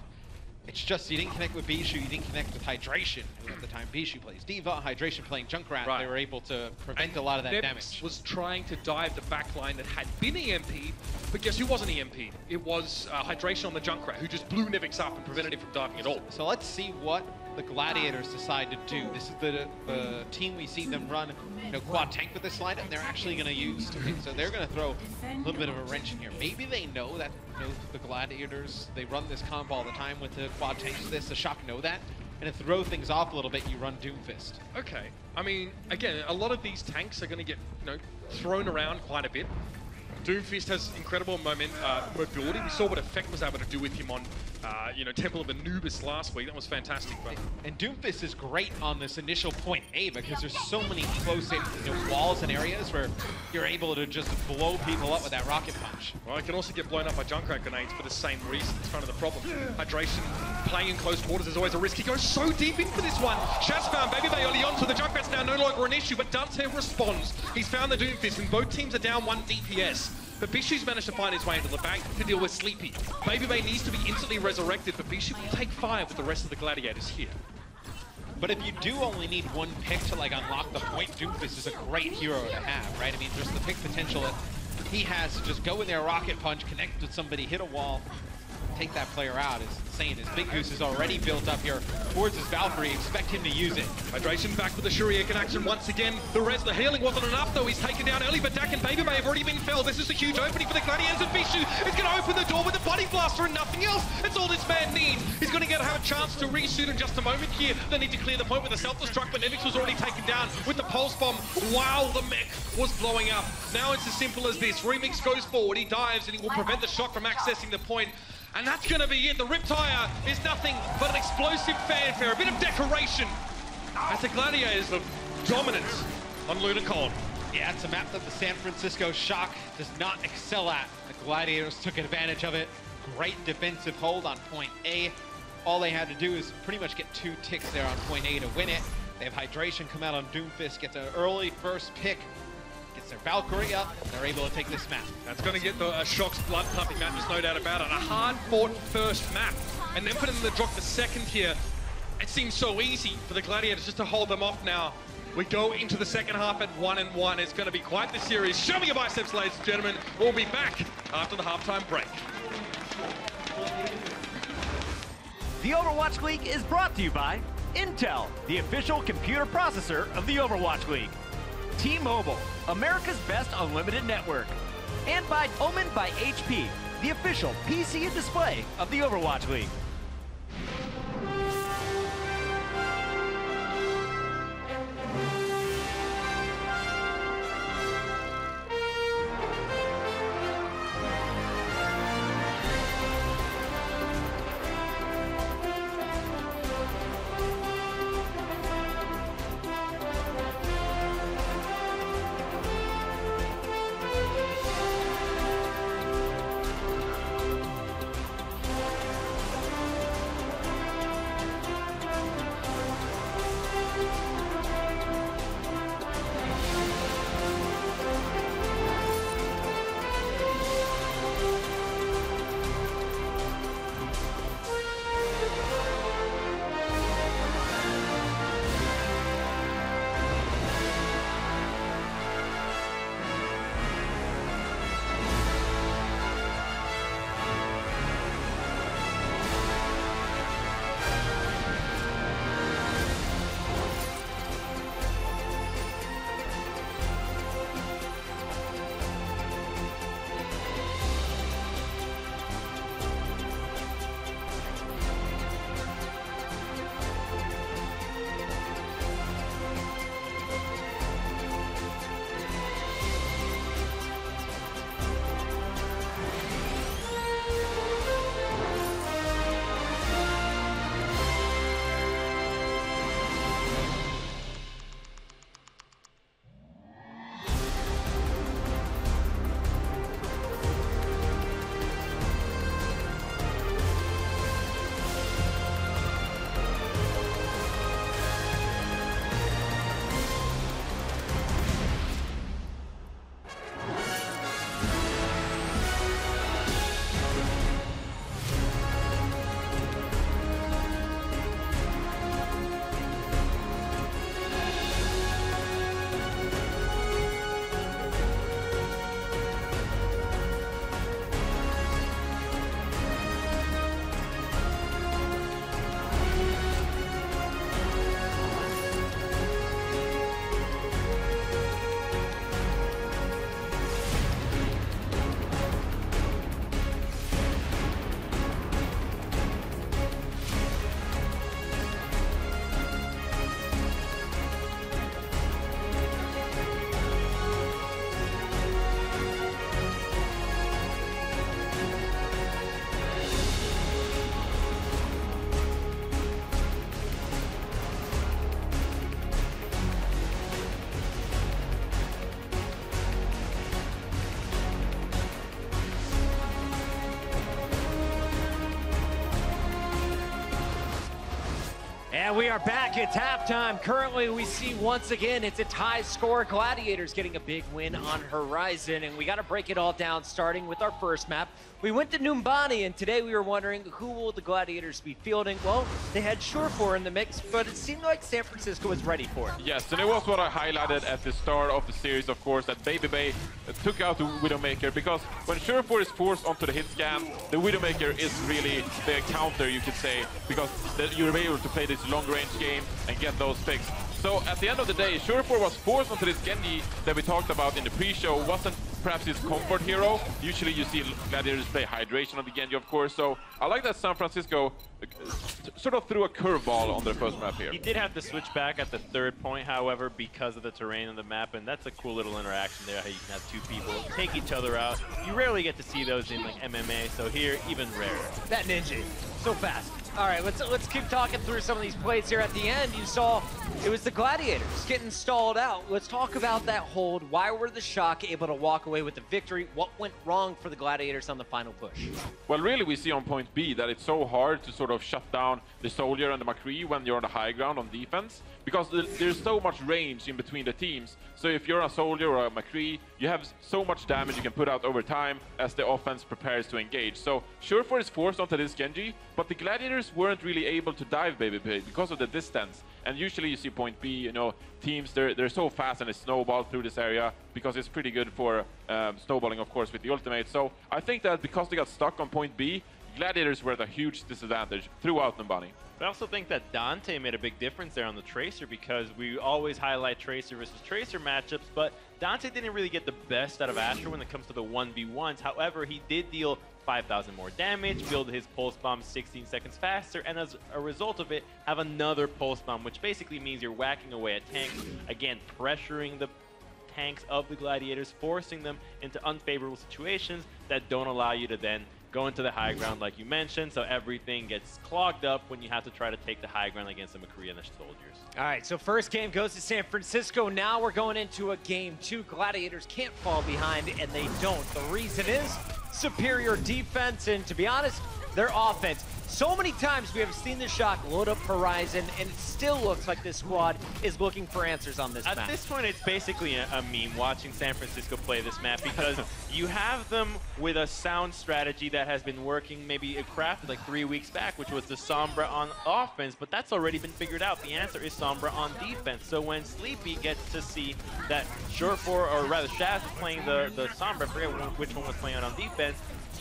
It's just you didn't connect with Bishu, you didn't connect with Hydration, who at the time Bishu plays D.Va, Hydration playing Junkrat. Right. They were able to prevent a lot of that damage. Was trying to dive the backline that had been EMP'd, but guess who wasn't EMP'd? It was Hydration on the Junkrat, who just blew Nevix up and prevented him from diving at all. So let's see what the Gladiators decide to do. This is the team we see them run, quad tank with this lineup, and they're actually going to use. So they're going to throw a little bit of a wrench in here. Maybe they know that the Gladiators, they run this comp all the time with the quad tanks. The Shock know that, and to throw things off a little bit, you run Doomfist. Okay. I mean, again, a lot of these tanks are going to get thrown around quite a bit. Doomfist has incredible mobility. We saw what Effect was able to do with him on, Temple of Anubis last week. That was fantastic. But and Doomfist is great on this initial point A because there's so many close-in walls and areas where you're able to just blow people up with that rocket punch. Well, it can also get blown up by Junkrat grenades for the same reason. It's kind of the problem. Hydration, playing in close quarters is always a risk. He goes so deep into this one. Shaz found Babybay early on, so the Junkrat's now no longer an issue, but Dante responds. He's found the Doomfist, and both teams are down 1 DPS. But Bishu's managed to find his way into the bank to deal with Sleepy. Babybay needs to be instantly resurrected, but Bishu will take 5 with the rest of the Gladiators here. But if you do only need 1 pick to unlock the point, Doomfist is a great hero to have, right? I mean, there's the pick potential that he has to just go in there, rocket punch, connect with somebody, hit a wall, take that player out is insane. His Big Goose is already built up here towards his Valkyrie. Expect him to use it. Hydration back with the Shuriken action once again. The healing wasn't enough though. He's taken down early, but Dak and Babybay have already been felled. This is a huge opening for the Gladiators, and Bishu is going to open the door with the Body Blaster and nothing else. That's all this man needs. He's going to have a chance to reshoot in just a moment here. They need to clear the point with the self-destruct, but Nevix was already taken down with the Pulse Bomb while the mech was blowing up. Now it's as simple as this. Remix goes forward, he dives, and he will prevent the Shock from accessing the point. And that's going to be it. The Riptire is nothing but an explosive fanfare, a bit of decoration as the Gladiators of dominance on Lunacon. Yeah, it's a map that the San Francisco Shock does not excel at. The Gladiators took advantage of it. Great defensive hold on point A. All they had to do is pretty much get 2 ticks there on point A to win it. They have Hydration come out on Doomfist, gets an early first pick. Gets their Valkyrie up, and they're able to take this map. That's going to get the Shock's blood pumping map, there's no doubt about it. A hard-fought first map, and then for them to drop the second here, it seems so easy for the Gladiators just to hold them off now. We go into the second half at 1-1. It's going to be quite the series. Show me your biceps, ladies and gentlemen. We'll be back after the halftime break. The Overwatch League is brought to you by Intel, the official computer processor of the Overwatch League. T-Mobile, America's best unlimited network. And by Omen by HP, the official PC and display of the Overwatch League. And we are back. It's halftime. Currently, we see once again it's a tie score. Gladiators getting a big win on Horizon, and we got to break it all down, starting with our first map. We went to Numbani, and today we were wondering who will the Gladiators be fielding. Well, they had Surefour in the mix, but it seemed like San Francisco was ready for it. Yes, and it was what I highlighted at the start of the series, of course, that BabyBay took out the Widowmaker, because when Surefour is forced onto the hit scan, the Widowmaker is really the counter, you could say, because you're able to play this long-range game and get those picks. So at the end of the day, Surefour was forced onto this Genji that we talked about in the pre-show. Wasn't perhaps his comfort hero. Usually you see Gladiators play Hydration on the Genji, of course. So I like that San Francisco sort of threw a curveball on their first map here. He did have to switch back at the third point, however, because of the terrain on the map, and that's a cool little interaction there, how you can have two people take each other out. You rarely get to see those in like MMA, so here, even rarer. That Ninja, so fast. All right, let's keep talking through some of these plays here. At the end, you saw it was the Gladiators getting stalled out. Let's talk about that hold. Why were the Shock able to walk away with the victory? What went wrong for the Gladiators on the final push? Well, really, we see on point B that it's so hard to sort of shut down the Soldier and the McCree when you're on the high ground on defense, because there's so much range in between the teams. So if you're a Soldier or a McCree, you have so much damage you can put out over time as the offense prepares to engage. So Surefour is forced onto this Genji, but the Gladiators weren't really able to dive BabyBay because of the distance. And usually you see point B, you know, teams, they're so fast and they snowball through this area because it's pretty good for snowballing, of course, with the ultimate. So I think that because they got stuck on point B, Gladiators were at a huge disadvantage throughout Numbani. I also think that Dante made a big difference there on the Tracer, because we always highlight Tracer versus Tracer matchups, but Dante didn't really get the best out of Asher when it comes to the 1v1s. However, he did deal 5,000 more damage, build his pulse bomb 16 seconds faster, and as a result of it, have another pulse bomb, which basically means you're whacking away at tanks, again, pressuring the tanks of the Gladiators, forcing them into unfavorable situations that don't allow you to then go into the high ground like you mentioned, so everything gets clogged up when you have to try to take the high ground against the McCree and the Soldiers. All right, so first game goes to San Francisco. Now we're going into a game 2. Gladiators can't fall behind, and they don't. The reason is superior defense, and to be honest, their offense. So many times we have seen the Shock load up Horizon, and it still looks like this squad is looking for answers on this map. At this point, it's basically a meme watching San Francisco play this map, because you have them with a sound strategy that has been working, maybe crafted like 3 weeks back, which was the Sombra on offense, but that's already been figured out. The answer is Sombra on defense. So when Sleepy gets to see that Surefour, or rather Shaz, is playing the Sombra, I forget which one was playing on defense,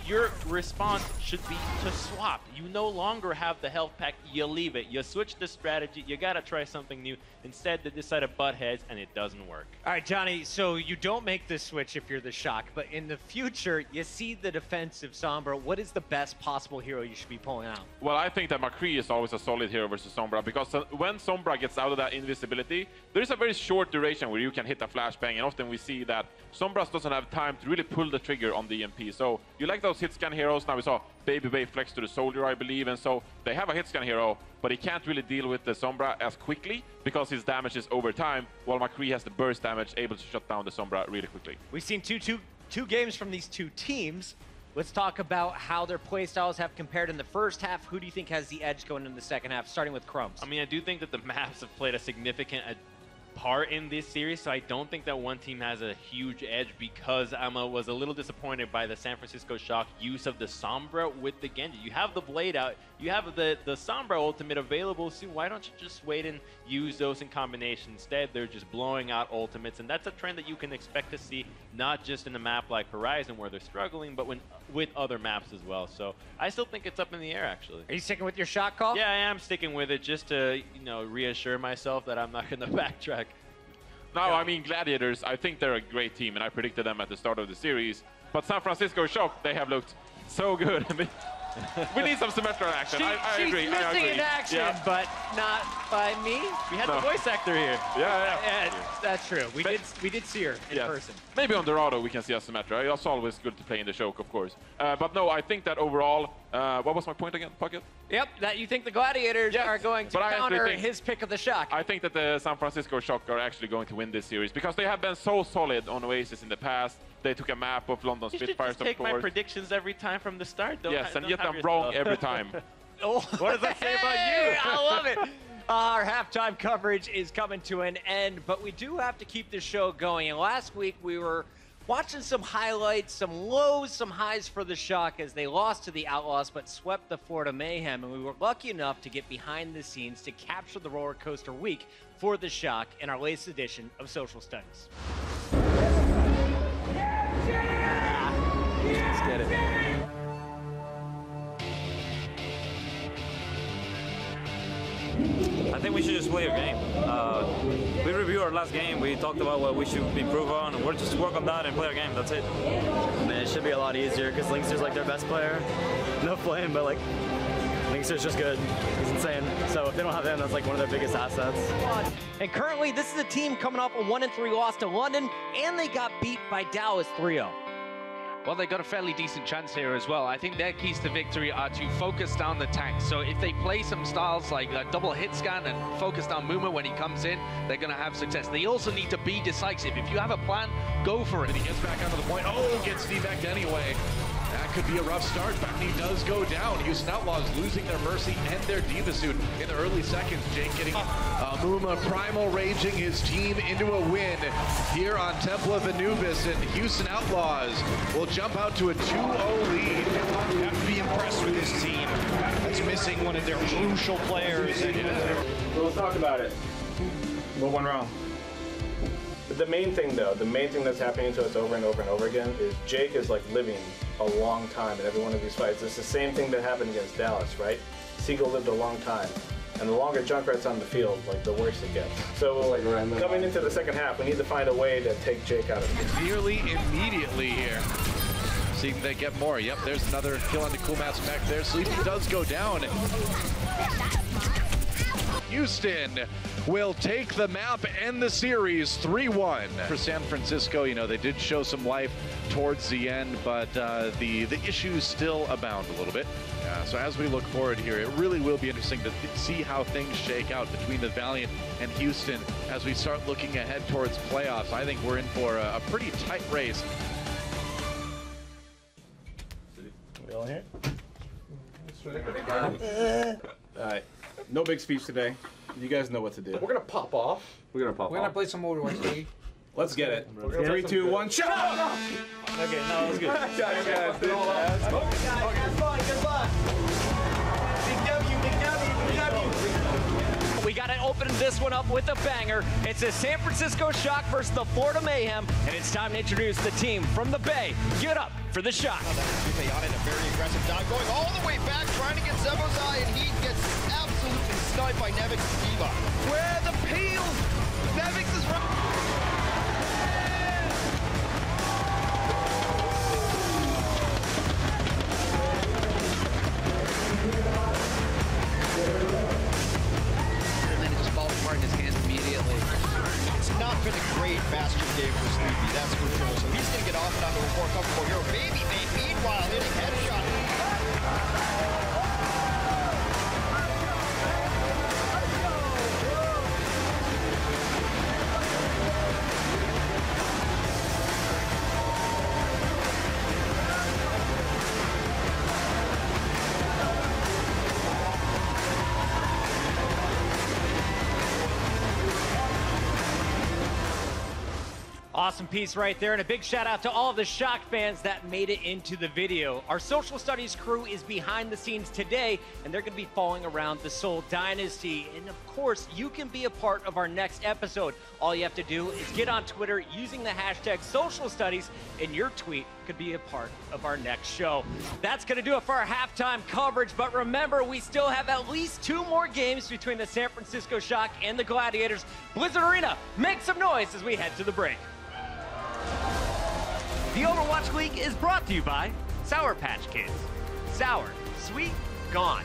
your response should be to swap. You no longer have the health pack, you leave it. You switch the strategy, you gotta try something new. Instead, they decide to butt heads, and it doesn't work. All right, Johnny, so you don't make this switch if you're the Shock, but in the future, you see the defensive Sombra. What is the best possible hero you should be pulling out? Well, I think that McCree is always a solid hero versus Sombra, because when Sombra gets out of that invisibility, there's a very short duration where you can hit a flashbang, and often we see that Sombra doesn't have time to really pull the trigger on the EMP. So you like those hit scan heroes. Now we saw BabyBay flex to the Soldier, I believe, and so they have a hit scan hero, but he can't really deal with the Sombra as quickly because his damage is over time, while McCree has the burst damage, able to shut down the Sombra really quickly. We've seen two games from these two teams. Let's talk about how their playstyles have compared in the first half. Who do you think has the edge going into the second half, starting with Crumbs? I mean, I do think that the maps have played a significant part in this series, so I don't think that one team has a huge edge, because I was a little disappointed by the San Francisco Shock use of the Sombra with the Genji. You have the Blade out, you have the Sombra ultimate available soon. Why don't you just wait and use those in combination? Instead, they're just blowing out ultimates, and that's a trend that you can expect to see not just in a map like Horizon where they're struggling, but with other maps as well. So I still think it's up in the air, actually. Are you sticking with your Shock call? Yeah, I am sticking with it, just to, you know, reassure myself that I'm not going to backtrack. No, I mean, Gladiators, I think they're a great team, and I predicted them at the start of the series. But San Francisco Shock, they have looked so good. We need some Symmetra action. I agree. She's missing in action, but not by me. We had the voice actor here. Yeah. That's true. We did see her in person. Maybe on Dorado we can see a Symmetra. It's always good to play in the Shock, of course. But no, I think that overall, what was my point again, Pocket? Yep, that you think the Gladiators are going to counter his pick of the Shock. I think that the San Francisco Shock are actually going to win this series, because they have been so solid on Oasis in the past. They took a map of London Spitfires, of course. Take my predictions every time from the start. Yes, and yet I'm wrong every time. What does that say about you? I love it. Our halftime coverage is coming to an end, but we do have to keep the show going. And last week we were watching some highlights, some lows, some highs for the Shock as they lost to the Outlaws but swept the Florida Mayhem. And we were lucky enough to get behind the scenes to capture the roller coaster week for the Shock in our latest edition of Social Studies. Let's get it. I think we should just play our game. We reviewed our last game. We talked about what we should improve on, and we'll just work on that and play our game. That's it. Man, it should be a lot easier because Linkster's like their best player. No flame, but like Linkster's just good. He's insane. So if they don't have him, that's like one of their biggest assets. And currently, this is a team coming off a 1-3 loss to London, and they got beat by Dallas 3-0. Well, they got a fairly decent chance here as well. I think their keys to victory are to focus down the tanks. So if they play some styles like a double hit scan and focus down Muma when he comes in, they're going to have success. They also need to be decisive. If you have a plan, go for it. And he gets back onto the point. Oh, gets debacked anyway. That could be a rough start. He does go down. Houston Outlaws losing their Mercy and their Diva suit in the early seconds. Jake getting Muma Primal raging his team into a win here on Temple of Anubis, and Houston Outlaws will jump out to a 2-0 lead. You have to be impressed with this team. That's missing one of their crucial players. Well, let's talk about it. What went wrong? The main thing, though, the main thing that's happening to us over and over and over again is Jake is like living a long time in every one of these fights. It's the same thing that happened against Dallas, right? Seagull lived a long time. And the longer Junkrat's on the field, like the worse it gets. So like coming into the second half, we need to find a way to take Jake out of it. Nearly immediately here. See if they get more. Yep, there's another kill on the Coolmass mech there. Sleepy does go down. Houston will take the map and the series 3-1. For San Francisco, you know, they did show some life towards the end, but the issues still abound a little bit. So as we look forward here, it really will be interesting to see how things shake out between the Valiant and Houston as we start looking ahead towards playoffs. I think we're in for a pretty tight race. We all here? All right. No big speech today. You guys know what to do. We're gonna pop off. We're gonna pop We're off. gonna play some Overwatch League. Let's get it. 3, 2, 1, shut up! Okay, no, that's good. Guys, Good luck. Big W, big W, big W. We got to open this one up with a banger. It's the San Francisco Shock versus the Florida Mayhem, and it's time to introduce the team from the Bay. Get up for the Shock. Payan in a very aggressive dive, going all the way back, trying to get Zebo's eye, and he gets absolutely sniped by Nevix Diva. Where the peel? Nevix is running. In his hands immediately. It's not been a great Bastion game for Sleepy, that's for sure. So he's going to get off and onto a more comfortable hero. Baby Bane, meanwhile, hitting headshot. Awesome piece right there, and a big shout out to all of the Shock fans that made it into the video. Our Social Studies crew is behind the scenes today, and they're going to be following around the Seoul Dynasty. And of course, you can be a part of our next episode. All you have to do is get on Twitter using the hashtag Social Studies, and your tweet could be a part of our next show. That's going to do it for our halftime coverage, but remember, we still have at least 2 more games between the San Francisco Shock and the Gladiators. Blizzard Arena, make some noise as we head to the break. The Overwatch League is brought to you by Sour Patch Kids. Sour, sweet, gone.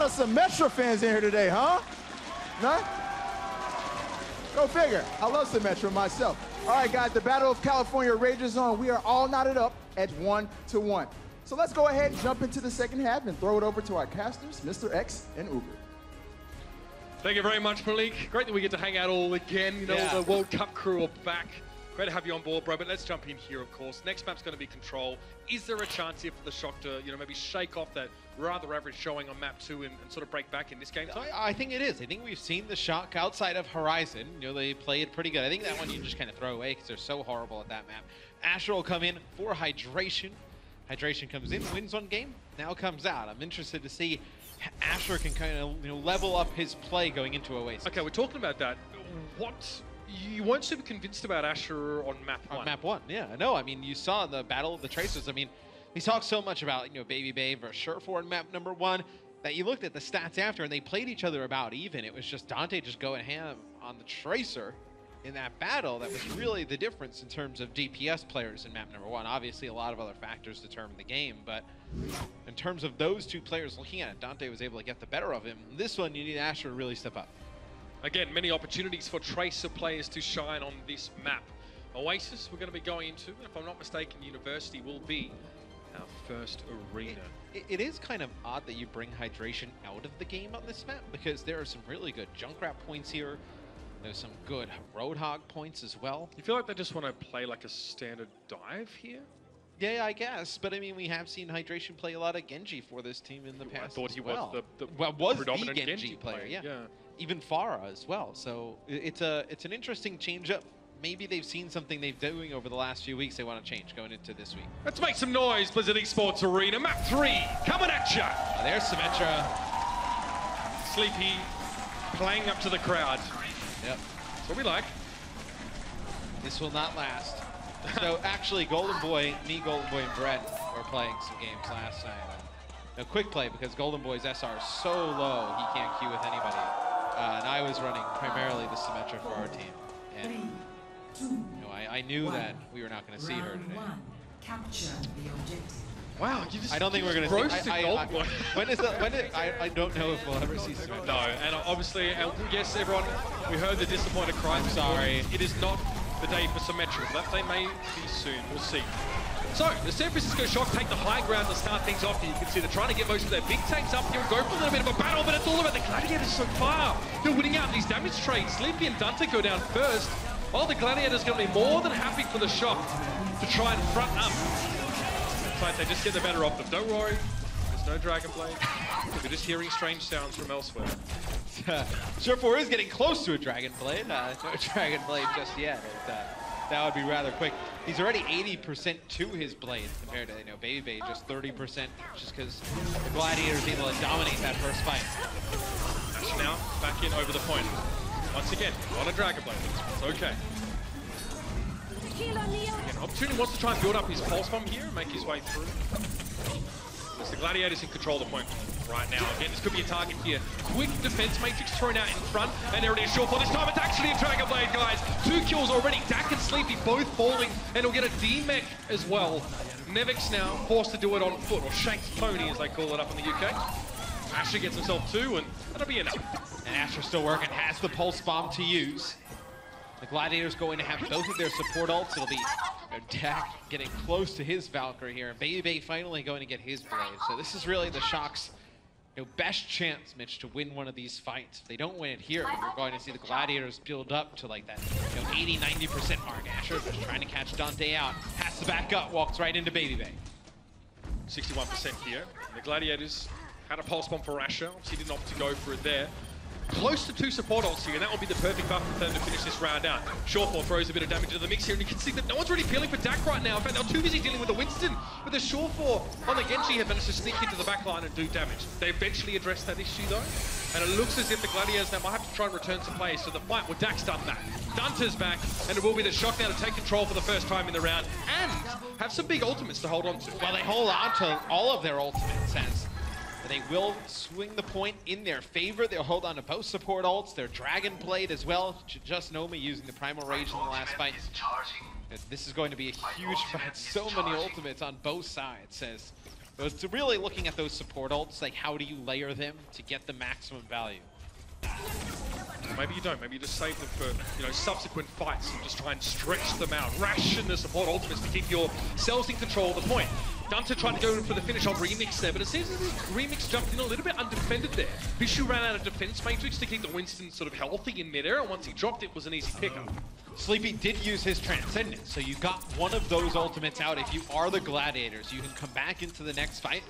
of Symmetra fans in here today, huh? None? Go figure. I love Symmetra myself. All right, guys, the Battle of California rages on. We are all knotted up at 1-1. So let's go ahead and jump into the second half and throw it over to our casters, Mr. X and Uber. Thank you very much, Malik. Great that we get to hang out all again. You know, the World Cup crew are back. Great to have you on board, bro, but let's jump in here, of course. Next map's going to be Control. Is there a chance here for the Shock to, you know, maybe shake off that rather average showing on map 2 and sort of break back in this game time? I think it is. I think we've seen the Shock outside of Horizon. You know, they play it pretty good. I think that one you just kind of throw away because they're so horrible at that map. Asher will come in for Hydration. Hydration comes in, wins one game, now comes out. I'm interested to see Asher can kind of, you know, level up his play going into Oasis. Okay, we're talking about that. What? You weren't super convinced about Asher on map 1. On map 1, yeah. No, I mean, you saw the Battle of the Tracers. I mean, he talked so much about, you know, Baby Bay versus Surefour in map number 1 that you looked at the stats after and they played each other about even. It was just Dante just going ham on the Tracer in that battle. That was really the difference in terms of DPS players in map number 1. Obviously, a lot of other factors determine the game, but in terms of those two players looking at it, Dante was able to get the better of him. This one, you need Asher to really step up. Again, many opportunities for Tracer players to shine on this map. Oasis, we're going to be going into, if I'm not mistaken, University will be our first arena. It is kind of odd that you bring Hydration out of the game on this map because there are some really good Junkrat points here. There's some good Roadhog points as well. You feel like they just want to play like a standard dive here? Yeah, I guess. But I mean, we have seen Hydration play a lot of Genji for this team in the past. I thought he was the predominant the Genji player. Yeah. Even Pharah as well. So it's an interesting change up. Maybe they've seen something they've been doing over the last few weeks they want to change going into this week. Let's make some noise, Blizzard Esports Arena. Map 3, coming at ya. There's Symmetra. Sleepy playing up to the crowd. Yep. That's what we like. This will not last. So actually, Golden Boy, Golden Boy, and Brett were playing some games last night. A quick play because Golden Boy's SR is so low he can't queue with anybody. And I was running primarily the Symmetra for our team. And you know, I knew that we were not going to see her today. Capture the objective. Wow, you just I don't think we're going to see. I don't know if we'll ever see Symmetra. No, and obviously, yes, everyone, we heard the disappointed cry. I'm sorry. It is not the day for Symmetra. That day may be soon. We'll see. So, the San Francisco Shock take the high ground to start things off. You can see they're trying to get most of their big tanks up here and go for a little bit of a battle, but it's all about the Gladiators so far. They're winning out in these damage trades. Sleepy and Dante go down first, while the Gladiators are going to be more than happy for the Shock to try and front up. It's like they just get the better of them. Don't worry, there's no Dragon Blade. We're just hearing strange sounds from elsewhere. Surefour is getting close to a Dragon Blade. No Dragon Blade just yet. That would be rather quick. He's already 80% to his blade compared to, you know, Baby Bay just 30%, just because the Gladiator is able to dominate that first fight. Ash now back in over the point. Once again, on a Dragon Blade. It's okay. Again, Opportunity wants to try and build up his pulse bomb here and make his way through. As the Gladiators in control of the point right now. Again, this could be a target here. Quick defense matrix thrown out in front, and there it is, Surefour. This time it's actually a Dragon Blade, guys. 2 kills already. Dak and Sleepy both falling, and he'll get a D-mech as well. Nevix now forced to do it on foot, or Shank's Pony as they call it up in the UK. Asher gets himself 2, and that'll be enough. And Asher still working, has the pulse bomb to use. The Gladiators going to have both of their support ults. It'll be Dak getting close to his Valkyrie here, and Baby Bay finally going to get his blade. So this is really the Shock's, you know, best chance, Mitch, to win one of these fights. If they don't win it here, we're going to see the Gladiators build up to like that, you know, 80-90% mark. Asher just trying to catch Dante out, has to back up, walks right into Baby Bay. 61% here. The Gladiators had a pulse bomb for Asher. Obviously didn't opt to go for it there. Close to 2 support ults here, and that will be the perfect buffer for them to finish this round out. Surefour throws a bit of damage into the mix here, and you can see that no one's really peeling for Dak right now. In fact, they're too busy dealing with the Winston. But the Surefour on the Genji have managed to sneak into the back line and do damage. They eventually address that issue, though, and it looks as if the Gladiators now might have to try and return some players to the fight. Well, Dak's done that. Dante's back, and it will be the Shock now to take control for the first time in the round, and have some big ultimates to hold on to. Well, they hold on to all of their ultimates, as they will swing the point in their favor. They'll hold on to both support ults, their Dragon Blade as well. Just Nomi using the Primal Rage in the last fight. This is going to be a huge fight. So many ultimates on both sides, as But it's really looking at those support ults, like how do you layer them to get the maximum value? Maybe you don't. Maybe you just save them for, subsequent fights and just try and stretch them out. Ration the support ultimates to keep yourselves in control of the point. Dunter tried to go for the finish on Remix there, but it seems that Remix jumped in a little bit undefended there. Bishu ran out of defense matrix to keep the Winston sort of healthy in midair, and once he dropped it was an easy pickup. Sleepy did use his Transcendence, so you got one of those ultimates out. If you are the Gladiators, you can come back into the next fight.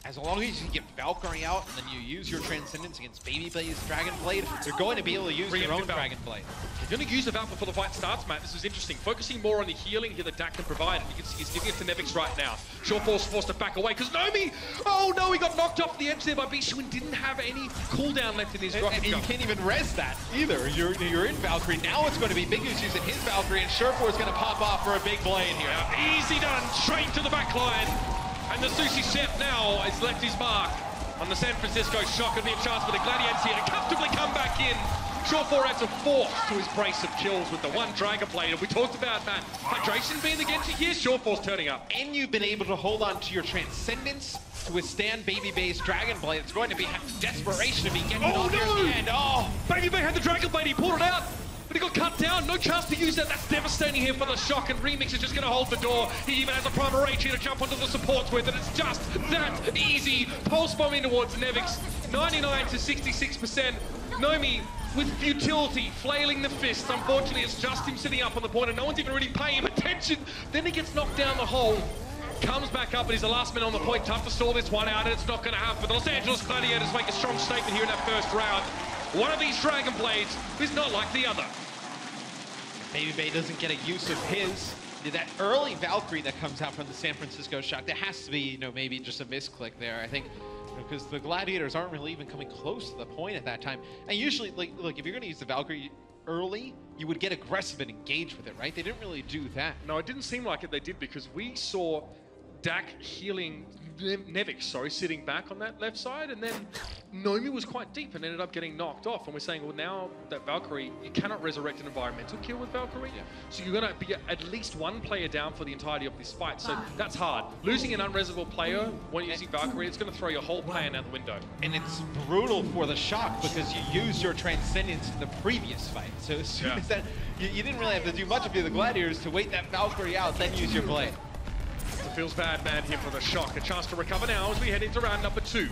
As long as you get Valkyrie out and then you use your Transcendence against Babybay's Dragon Blade, you're going to be able to use your own Dragon Blade. You're going to use the Valk before the fight starts, Matt. This is interesting. Focusing more on the healing here that Dak can provide. And you can see he's giving it to Nevix right now. Shawforce forced to back away because Nomi, oh no, he got knocked off the edge there by Bishu and didn't have any cooldown left in his rocket. And you can't even res that either. You're in Valkyrie. Now it's going to be Big Goose using his Valkyrie, and Shurfor is going to pop off for a big blade here. Easy done, straight to the back line. And the Sushi Chef now has left his mark on the San Francisco Shock, and be a chance for the Gladiators here to comfortably come back in. Shawfor adds a fourth to his brace of kills with the one Dragon Blade. And we talked about that hydration being the Genji here. Shawfor's turning up. And you've been able to hold on to your Transcendence to withstand Babybay's Dragon Blade. It's going to be desperation to be getting off here at the end. Oh, Babybay had the Dragon Blade, he pulled it out. But he got cut down, no chance to use that. That's devastating here for the Shock, and Remix is just going to hold the door. He even has a Primal Rage here to jump onto the supports with, and it's just that easy. Pulse bomb in towards Nevix, 99 to 66%. Nomi with futility, flailing the fists. Unfortunately, it's just him sitting up on the point, and no one's even really paying him attention. Then he gets knocked down the hole. Comes back up, and he's the last man on the point. Tough to stall this one out, and it's not going to happen. The Los Angeles Gladiators make a strong statement here in that first round. One of these Dragon Blades is not like the other. Babybay doesn't get a use of his. That early Valkyrie that comes out from the San Francisco Shock, there has to be, maybe just a misclick there, I think, because the Gladiators aren't really even coming close to the point at that time. And usually, look, if you're going to use the Valkyrie early, you would get aggressive and engage with it, right? They didn't really do that. No, it didn't seem like it. They did, because we saw Dak healing Nevix, sitting back on that left side, and then Nomi was quite deep and ended up getting knocked off. And we're saying, well, now that Valkyrie, you cannot resurrect an environmental kill with Valkyrie. Yeah. So you're going to be at least one player down for the entirety of this fight. So that's hard. Losing an unresable player when using Valkyrie, it's going to throw your whole plan out the window. And it's brutal for the Shock because you used your Transcendence in the previous fight. So as soon as that, you didn't really have to do much of the Gladiators to wait that Valkyrie out, then use your blade. It feels bad, man, here for the Shock. A chance to recover now as we head into round number 2.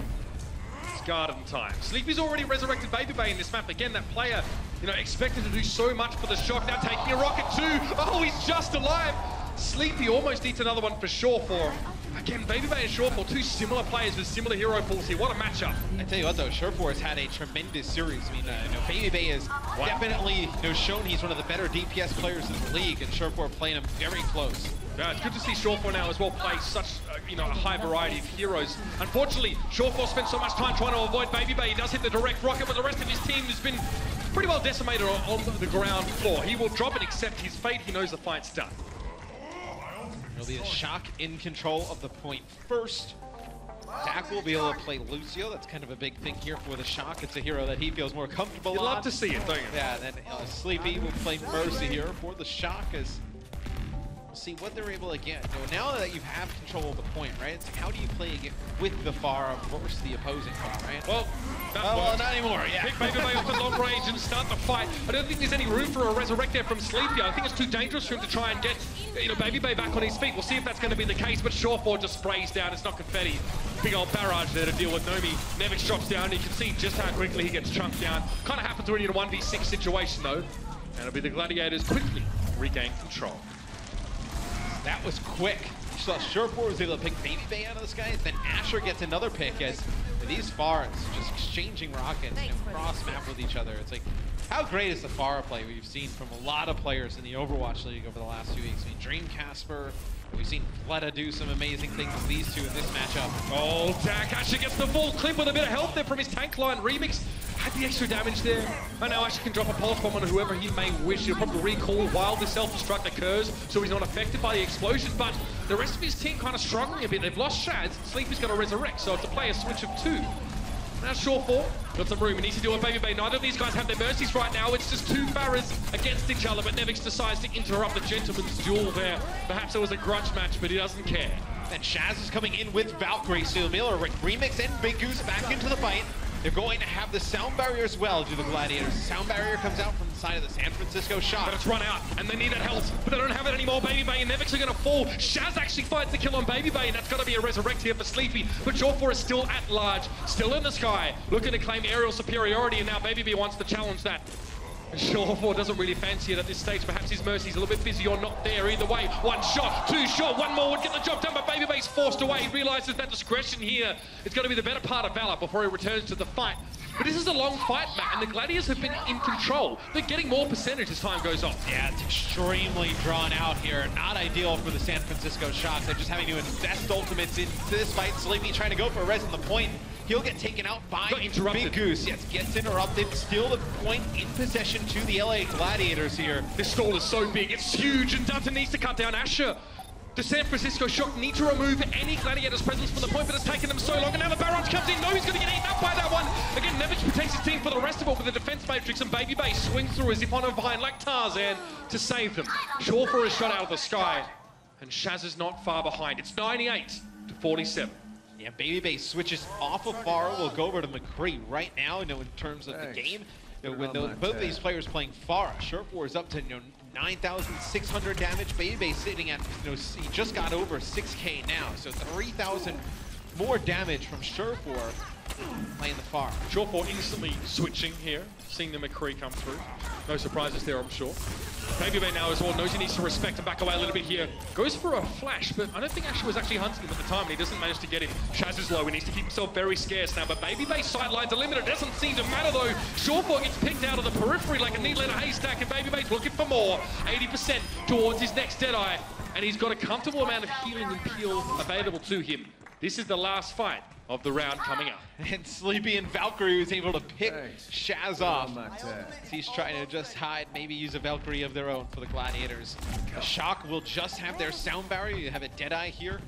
It's garden time. Sleepy's already resurrected Babybay in this map. Again, that player, expected to do so much for the Shock. Now taking a rocket too. Oh, he's just alive. Sleepy almost eats another one for Shawfor. Again, Babybay and Shawfor, two similar players with similar hero pools here. What a matchup. I tell you what, though, Shawfor has had a tremendous series. I mean, Babybay has definitely shown he's one of the better DPS players in the league, and Shawfor playing him very close. Yeah, it's good to see Shawfor now as well play such a high variety of heroes. Unfortunately, Shawfor spent so much time trying to avoid Babybay. He does hit the direct rocket, but the rest of his team has been pretty well decimated on the ground floor. He will drop and accept his fate. He knows the fight's done. It'll be the Shock in control of the point first. Dak will be able to play Lucio. That's kind of a big thing here for the Shock. It's a hero that he feels more comfortable on. You love to see it, don't you? Yeah, and then Sleepy will play Mercy here for the Shock as see what they're able to get. Now that you have control of the point, right? It's like, how do you play with the Pharah versus the opposing Pharah, right? Well, not anymore, yeah. Pick Babybay off at long range and start the fight. I don't think there's any room for a resurrect there from Sleepy. I think it's too dangerous for him to try and get Babybay back on his feet. We'll see if that's going to be the case, but Shawfor just sprays down. It's not confetti. Big old barrage there to deal with Nomi. Nevix drops down, and you can see just how quickly he gets chunked down. Kind of happens when you're in a 1v6 situation, though. And it'll be the Gladiators quickly regain control. That was quick. You saw Shawfor was able to pick Babybay out of this guy, then Asher gets another pick as these Pharahs just exchanging rockets cross-map with each other. It's like, how great is the Pharah play we've seen from a lot of players in the Overwatch League over the last few weeks? I mean, Dream Casper, we've seen Fleta do some amazing things with these two in this matchup. Oh, Dak Asher gets the full clip with a bit of help there from his tank line. Remix had the extra damage there. And now Asher can drop a pulse bomb on whoever he may wish. He'll probably recall while the self-destruct occurs, so he's not affected by the explosion. But the rest of his team kind of struggling a bit. They've lost Shads. Sleepy's going to resurrect, so it's a player switch of 2. Now Shawfor got some room. He needs to do a Babybay. Neither of these guys have their mercies right now. It's just two Pharahs against each other, but Nevix decides to interrupt the gentleman's duel there. Perhaps it was a grudge match, but he doesn't care. And Shaz is coming in with Valkyrie, so Miller, Remix and Big Goose back into the fight. They're going to have the sound barrier as well, do the Gladiators. Sound barrier comes out from the side of the San Francisco Shock. But it's run out, and they need that health, but they don't have it anymore. Baby Bay and Nevix are going to fall. Shaz actually finds the kill on Baby Bay, and that's going to be a resurrect here for Sleepy. But Jawfor is still at large, still in the sky, looking to claim aerial superiority, and now Baby Bay wants to challenge that. Jawfor doesn't really fancy it at this stage. Perhaps his Mercy's a little bit busy or not there. Either way, one shot, two shot, one more would get the job done, but Baby Bay's forced away. He realizes that discretion here is going to be the better part of Valor before he returns to the fight. But this is a long fight, Matt, and the Gladiators have been in control. They're getting more percentage as time goes on. Yeah, it's extremely drawn out here. Not ideal for the San Francisco Shock. They're just having to invest ultimates into this fight. Sleepy trying to go for a res on the point. He'll get taken out by Big Goose. Yes, gets interrupted. Still the point in possession to the LA Gladiators here. This stall is so big, it's huge, and Dunton needs to cut down Asher. The San Francisco Shock need to remove any Gladiators' presence from the point, but it's taken them so long, and now the Barons comes in. No, he's going to get eaten up by that one. Again, Nevich protects his team for the rest of it with the defense matrix, and Baby Bay swings through as if on a vine like Tarzan to save them. Jawfor is shot out of the sky, and Shaz is not far behind. It's 98-47. Yeah, Baby Bay switches off of Pharah. We'll go over to McCree right now, in terms of the game. With both of these players playing Pharah, Jawfor is up to 9,600 damage. Baby Bay sitting at he just got over 6K now, so 3,000 more damage from Jawfor playing the Pharah. Jawfor instantly switching here, seeing the McCree come through. No surprises there, I'm sure. Baby Bay now as well knows he needs to respect and back away a little bit here. Goes for a flash, but I don't think Asher was actually hunting him at the time, and he doesn't manage to get him. Shaz is low, he needs to keep himself very scarce now, but Baby Bay's sidelines are limited. It doesn't seem to matter though. Jawfor gets picked out of the periphery like a needle in a haystack, and Baby Bay's looking for more. 80% towards his next Deadeye, and he's got a comfortable amount of healing and peel available to him. This is the last fight of the round coming up. And Sleepy and Valkyrie was able to pick Shaz off. He's trying to just hide, maybe use a Valkyrie of their own for the Gladiators. The Shock will just have their sound barrier. You have a Deadeye here.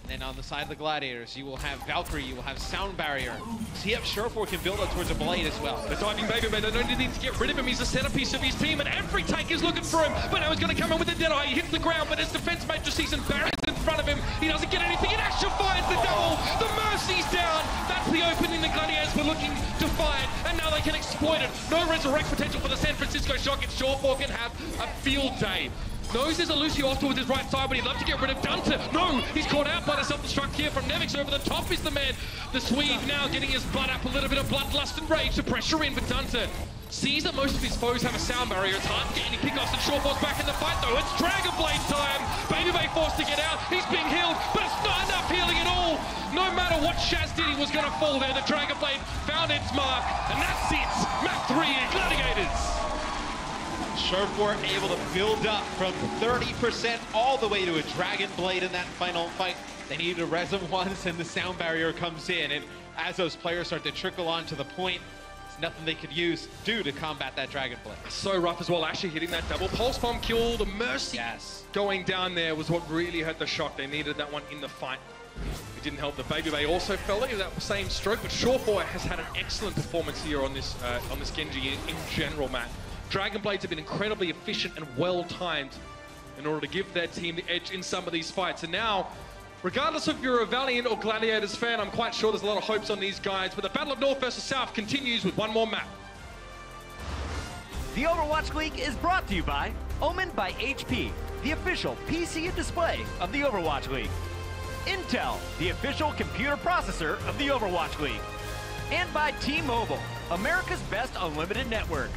And then on the side of the Gladiators, you will have Valkyrie, you will have sound barrier. See if Jawfor can build up towards a blade as well. The diving Baby Bay, they don't need to get rid of him. He's the centerpiece of his team, and every tank is looking for him. But now he's going to come in with a Deadeye. He hits the ground, but his defense matrices and barriers in front of him. He doesn't get anything, and Asher finds the double. The Mercy's down. That's the opening the Gladiators were looking to find, and now they can exploit it. No resurrect potential for the San Francisco Shock. It's Jawfor can have a field day. Knows there's a Lucio off towards his right side, but he'd love to get rid of Dunter. No, he's caught out by the self-destruct here from Nevix. Over the top is the man. The Swede now getting his blood up, a little bit of bloodlust and rage to pressure in, but Dunter sees that most of his foes have a sound barrier. It's hard to get any pickoffs, and Jawfor's back in the fight though. It's Dragon Blade time. Baby Bay forced to get out. He's being healed, but it's not enough healing at all. No matter what Shaz did, he was going to fall there. The Dragon Blade found its mark, and that's it. Map 3 Gladiators. Jawfor able to build up from 30% all the way to a Dragon Blade in that final fight. They need to res him once, and the sound barrier comes in. And as those players start to trickle onto the point, there's nothing they could do to combat that Dragon Blade. So rough as well. Asher hitting that double pulse bomb kill. The Mercy going down there was what really hurt the Shock. They needed that one in the fight. It didn't help. The Baby Bay also fell into that same stroke, but Jawfor has had an excellent performance here on this Genji in general, Matt. Dragon Blades have been incredibly efficient and well-timed in order to give their team the edge in some of these fights. And now, regardless if you're a Valiant or Gladiators fan, I'm quite sure there's a lot of hopes on these guys. But the Battle of North versus South continues with one more map. The Overwatch League is brought to you by Omen by HP, the official PC and display of the Overwatch League. Intel, the official computer processor of the Overwatch League. And by T-Mobile, America's best unlimited network.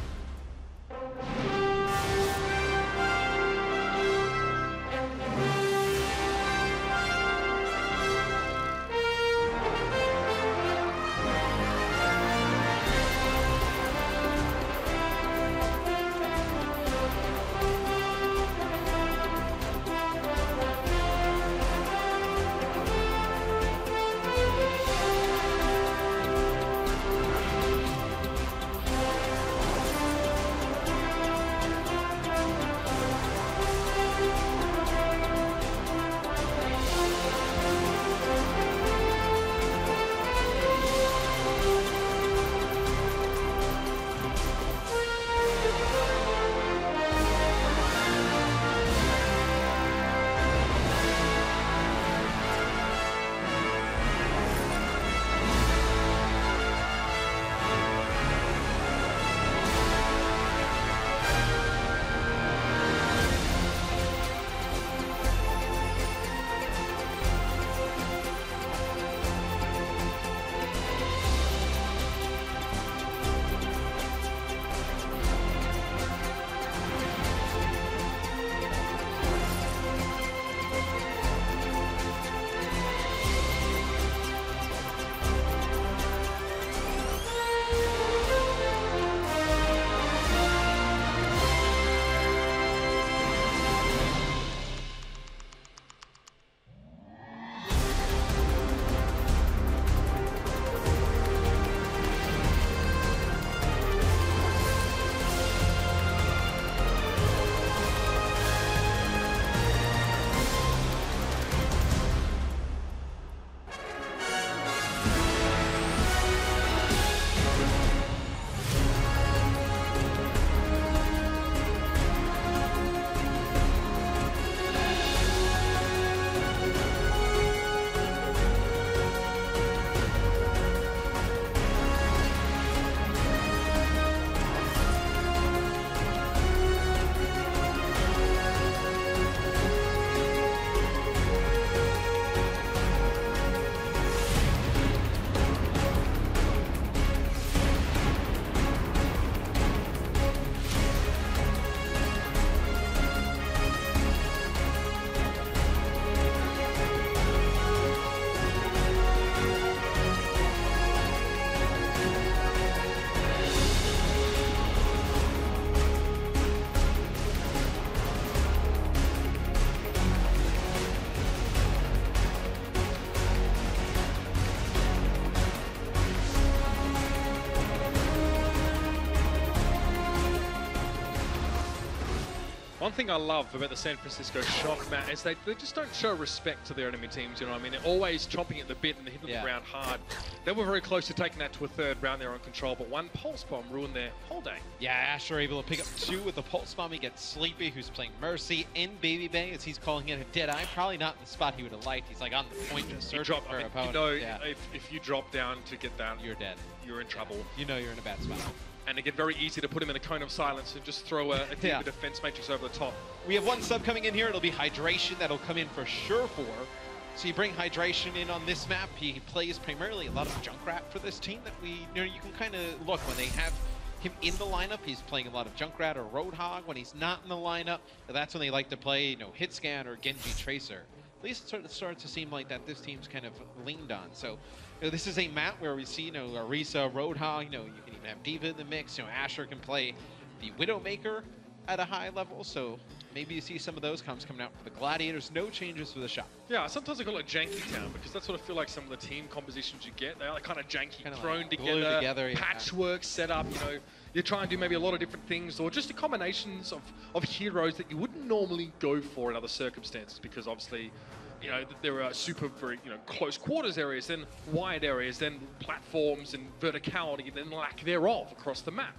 One thing I love about the San Francisco Shock, Matt, is they just don't show respect to their enemy teams, you know what I mean? They're always chomping at the bit and they're hitting the ground hard. They were very close to taking that to a third round there on control, but one pulse bomb ruined their whole day. Yeah, Asher able to pick up 2 with the pulse bomb. He gets Sleepy, who's playing Mercy, in Baby Bay, as he's calling it a dead eye. Probably not in the spot he would have liked. He's like on the point, just searching for an opponent. You know, if you drop down to get that, you're dead. You're in trouble. You know you're in a bad spot. And it get very easy to put him in a cone of silence and just throw a defense matrix over the top. We have one sub coming in here. It'll be Hydration. That'll come in for sure for. So you bring Hydration in on this map. He plays primarily a lot of Junkrat for this team that you can kind of look when they have him in the lineup. He's playing a lot of Junkrat or Roadhog. When he's not in the lineup, that's when they like to play, Hitscan or Genji Tracer. At least it starts to seem like that this team's kind of leaned on. So this is a map where we see, Orisa, Roadhog, you can even have D.Va in the mix. Asher can play the Widowmaker at a high level, so maybe you see some of those comps coming out for the Gladiators. No changes for the Shock. Yeah, sometimes I call it Janky Town because that's what I feel like some of the team compositions you get. They're like kind of janky, thrown together, patchwork set up, You try and do maybe a lot of different things or just the combinations of heroes that you wouldn't normally go for in other circumstances because obviously, there are very close quarters areas, then wide areas, then platforms and verticality, and then lack thereof across the map.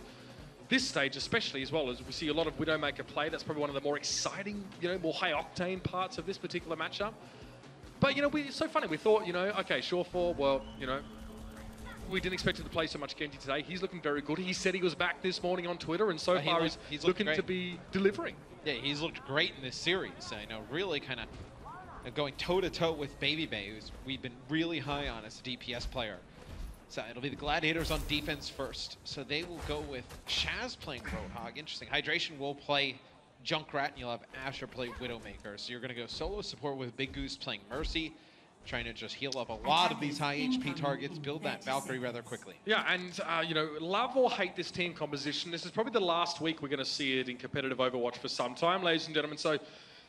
This stage especially as well, as we see a lot of Widowmaker play, that's probably one of the more exciting, more high-octane parts of this particular matchup. But, it's so funny. We thought, okay, Surefour, well, we didn't expect him to play so much Genji today. He's looking very good. He said he was back this morning on Twitter, and so far he's looking to be delivering. Yeah, he's looked great in this series. Really kind of going toe-to-toe with Baby Bay, who's we've been really high on as a DPS player. So it'll be the Gladiators on defense first. So they will go with Shaz playing Roadhog. Interesting. Hydration will play Junkrat, and you'll have Asher play Widowmaker. So you're going to go solo support with Big Goose playing Mercy, trying to just heal up a lot of these high HP targets, build that Valkyrie rather quickly. Yeah, and, love or hate this team composition. This is probably the last week we're going to see it in competitive Overwatch for some time, ladies and gentlemen. So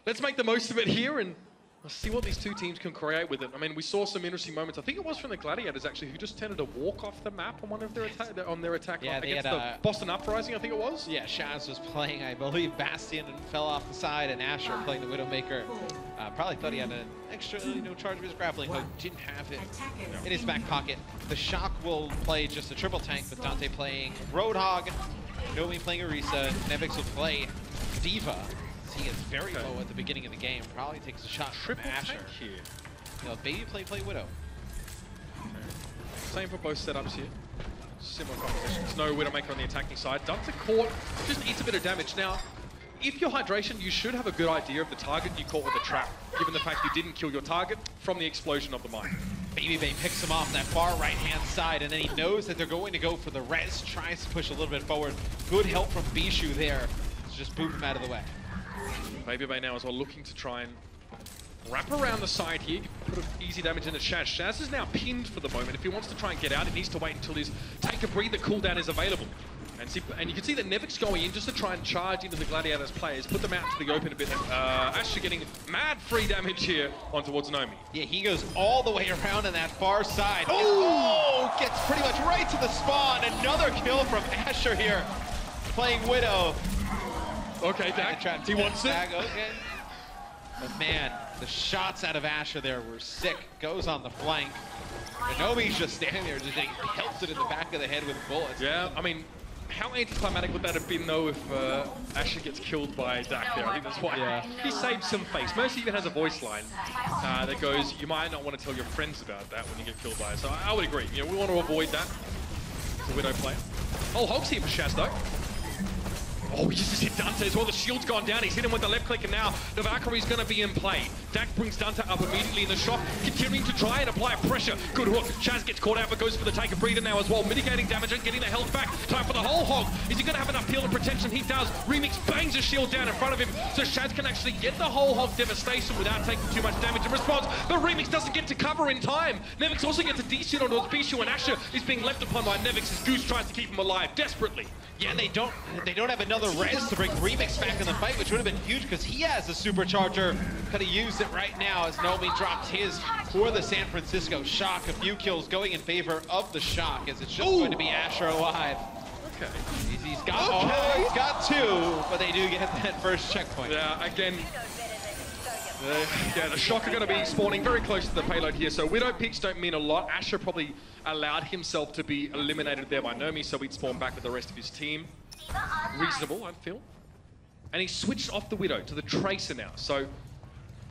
let's make the most of it here and let's see what these two teams can create with it. I mean, we saw some interesting moments. I think it was from the Gladiators, actually, who just tended to walk off the map on one of their attack against the Boston Uprising, I think it was. Yeah, Shaz was playing, I believe, Bastion and fell off the side, and Asher playing the Widowmaker. Probably thought he had an extra, charge of his grappling hook. Didn't have it in his back pocket. The Shock will play just a triple tank, with Dante playing Roadhog, Nomi playing Orisa, Nevix will play D.Va. He is very low at the beginning of the game. Probably takes a shot from Asher. Here. Baby play Widow. Same for both setups here. Similar compositions. No Widowmaker on the attacking side. Dante caught, just eats a bit of damage. Now, if you're Hydration, you should have a good idea of the target you caught with a trap, given the fact you didn't kill your target from the explosion of the mine. Baby Bay picks him off that far right-hand side, and then he knows that they're going to go for the res, tries to push a little bit forward. Good help from Bishu there to just boot him out of the way. Baby Bay now as well looking to try and wrap around the side here, put easy damage into Shaz. Shaz is now pinned for the moment. If he wants to try and get out, he needs to wait until his take a breather cooldown is available. And you can see that Nevix going in just to try and charge into the Gladiators players, put them out into the open a bit. Asher getting mad free damage here on towards Nomi. Yeah, he goes all the way around on that far side. Oh! Gets pretty much right to the spawn. Another kill from Asher here, playing Widow. Okay, Dak, he wants it. Okay. But man, the shots out of Asher there were sick. Goes on the flank. And Nomi's just standing there, just getting pelted in the back of the head with bullets. Yeah, I mean, how anticlimactic would that have been, though, if Asher gets killed by Dak there? I think that's why he saved some face. Mercy even has a voice line that goes, you might not want to tell your friends about that when you get killed by it. So I would agree. We want to avoid that. It's a Widow player. Oh, Hog's here for Shaz, though. Oh, he just hit Dante as well. The shield's gone down. He's hit him with the left click, and now the Valkyrie's going to be in play. Dak brings Dante up immediately in the shot, continuing to try and apply pressure. Good hook. Shaz gets caught out, but goes for the take a breather now as well. Mitigating damage and getting the health back. Time for the whole hog. Is he going to have enough heal and protection? He does. Remix bangs a shield down in front of him, so Shaz can actually get the whole hog devastation without taking too much damage in response. But Remix doesn't get to cover in time. Nevix also gets a DC on towards Bishu, and Asher is being left upon by Nevix as Goose tries to keep him alive desperately. Yeah, they don't have another res to bring Remix back in the fight, which would have been huge because he has a supercharger. Could have used it right now as Nomi drops his for the San Francisco Shock. A few kills going in favor of the Shock as it's just going to be Asher alive. Okay. He's got two, but they do get that first checkpoint. Yeah, again. The Shock are going to be spawning very close to the payload here, so Widow picks don't mean a lot. Asher probably allowed himself to be eliminated there by Nomi, so he'd spawn back with the rest of his team. Reasonable, I feel. And he switched off the Widow to the Tracer now, so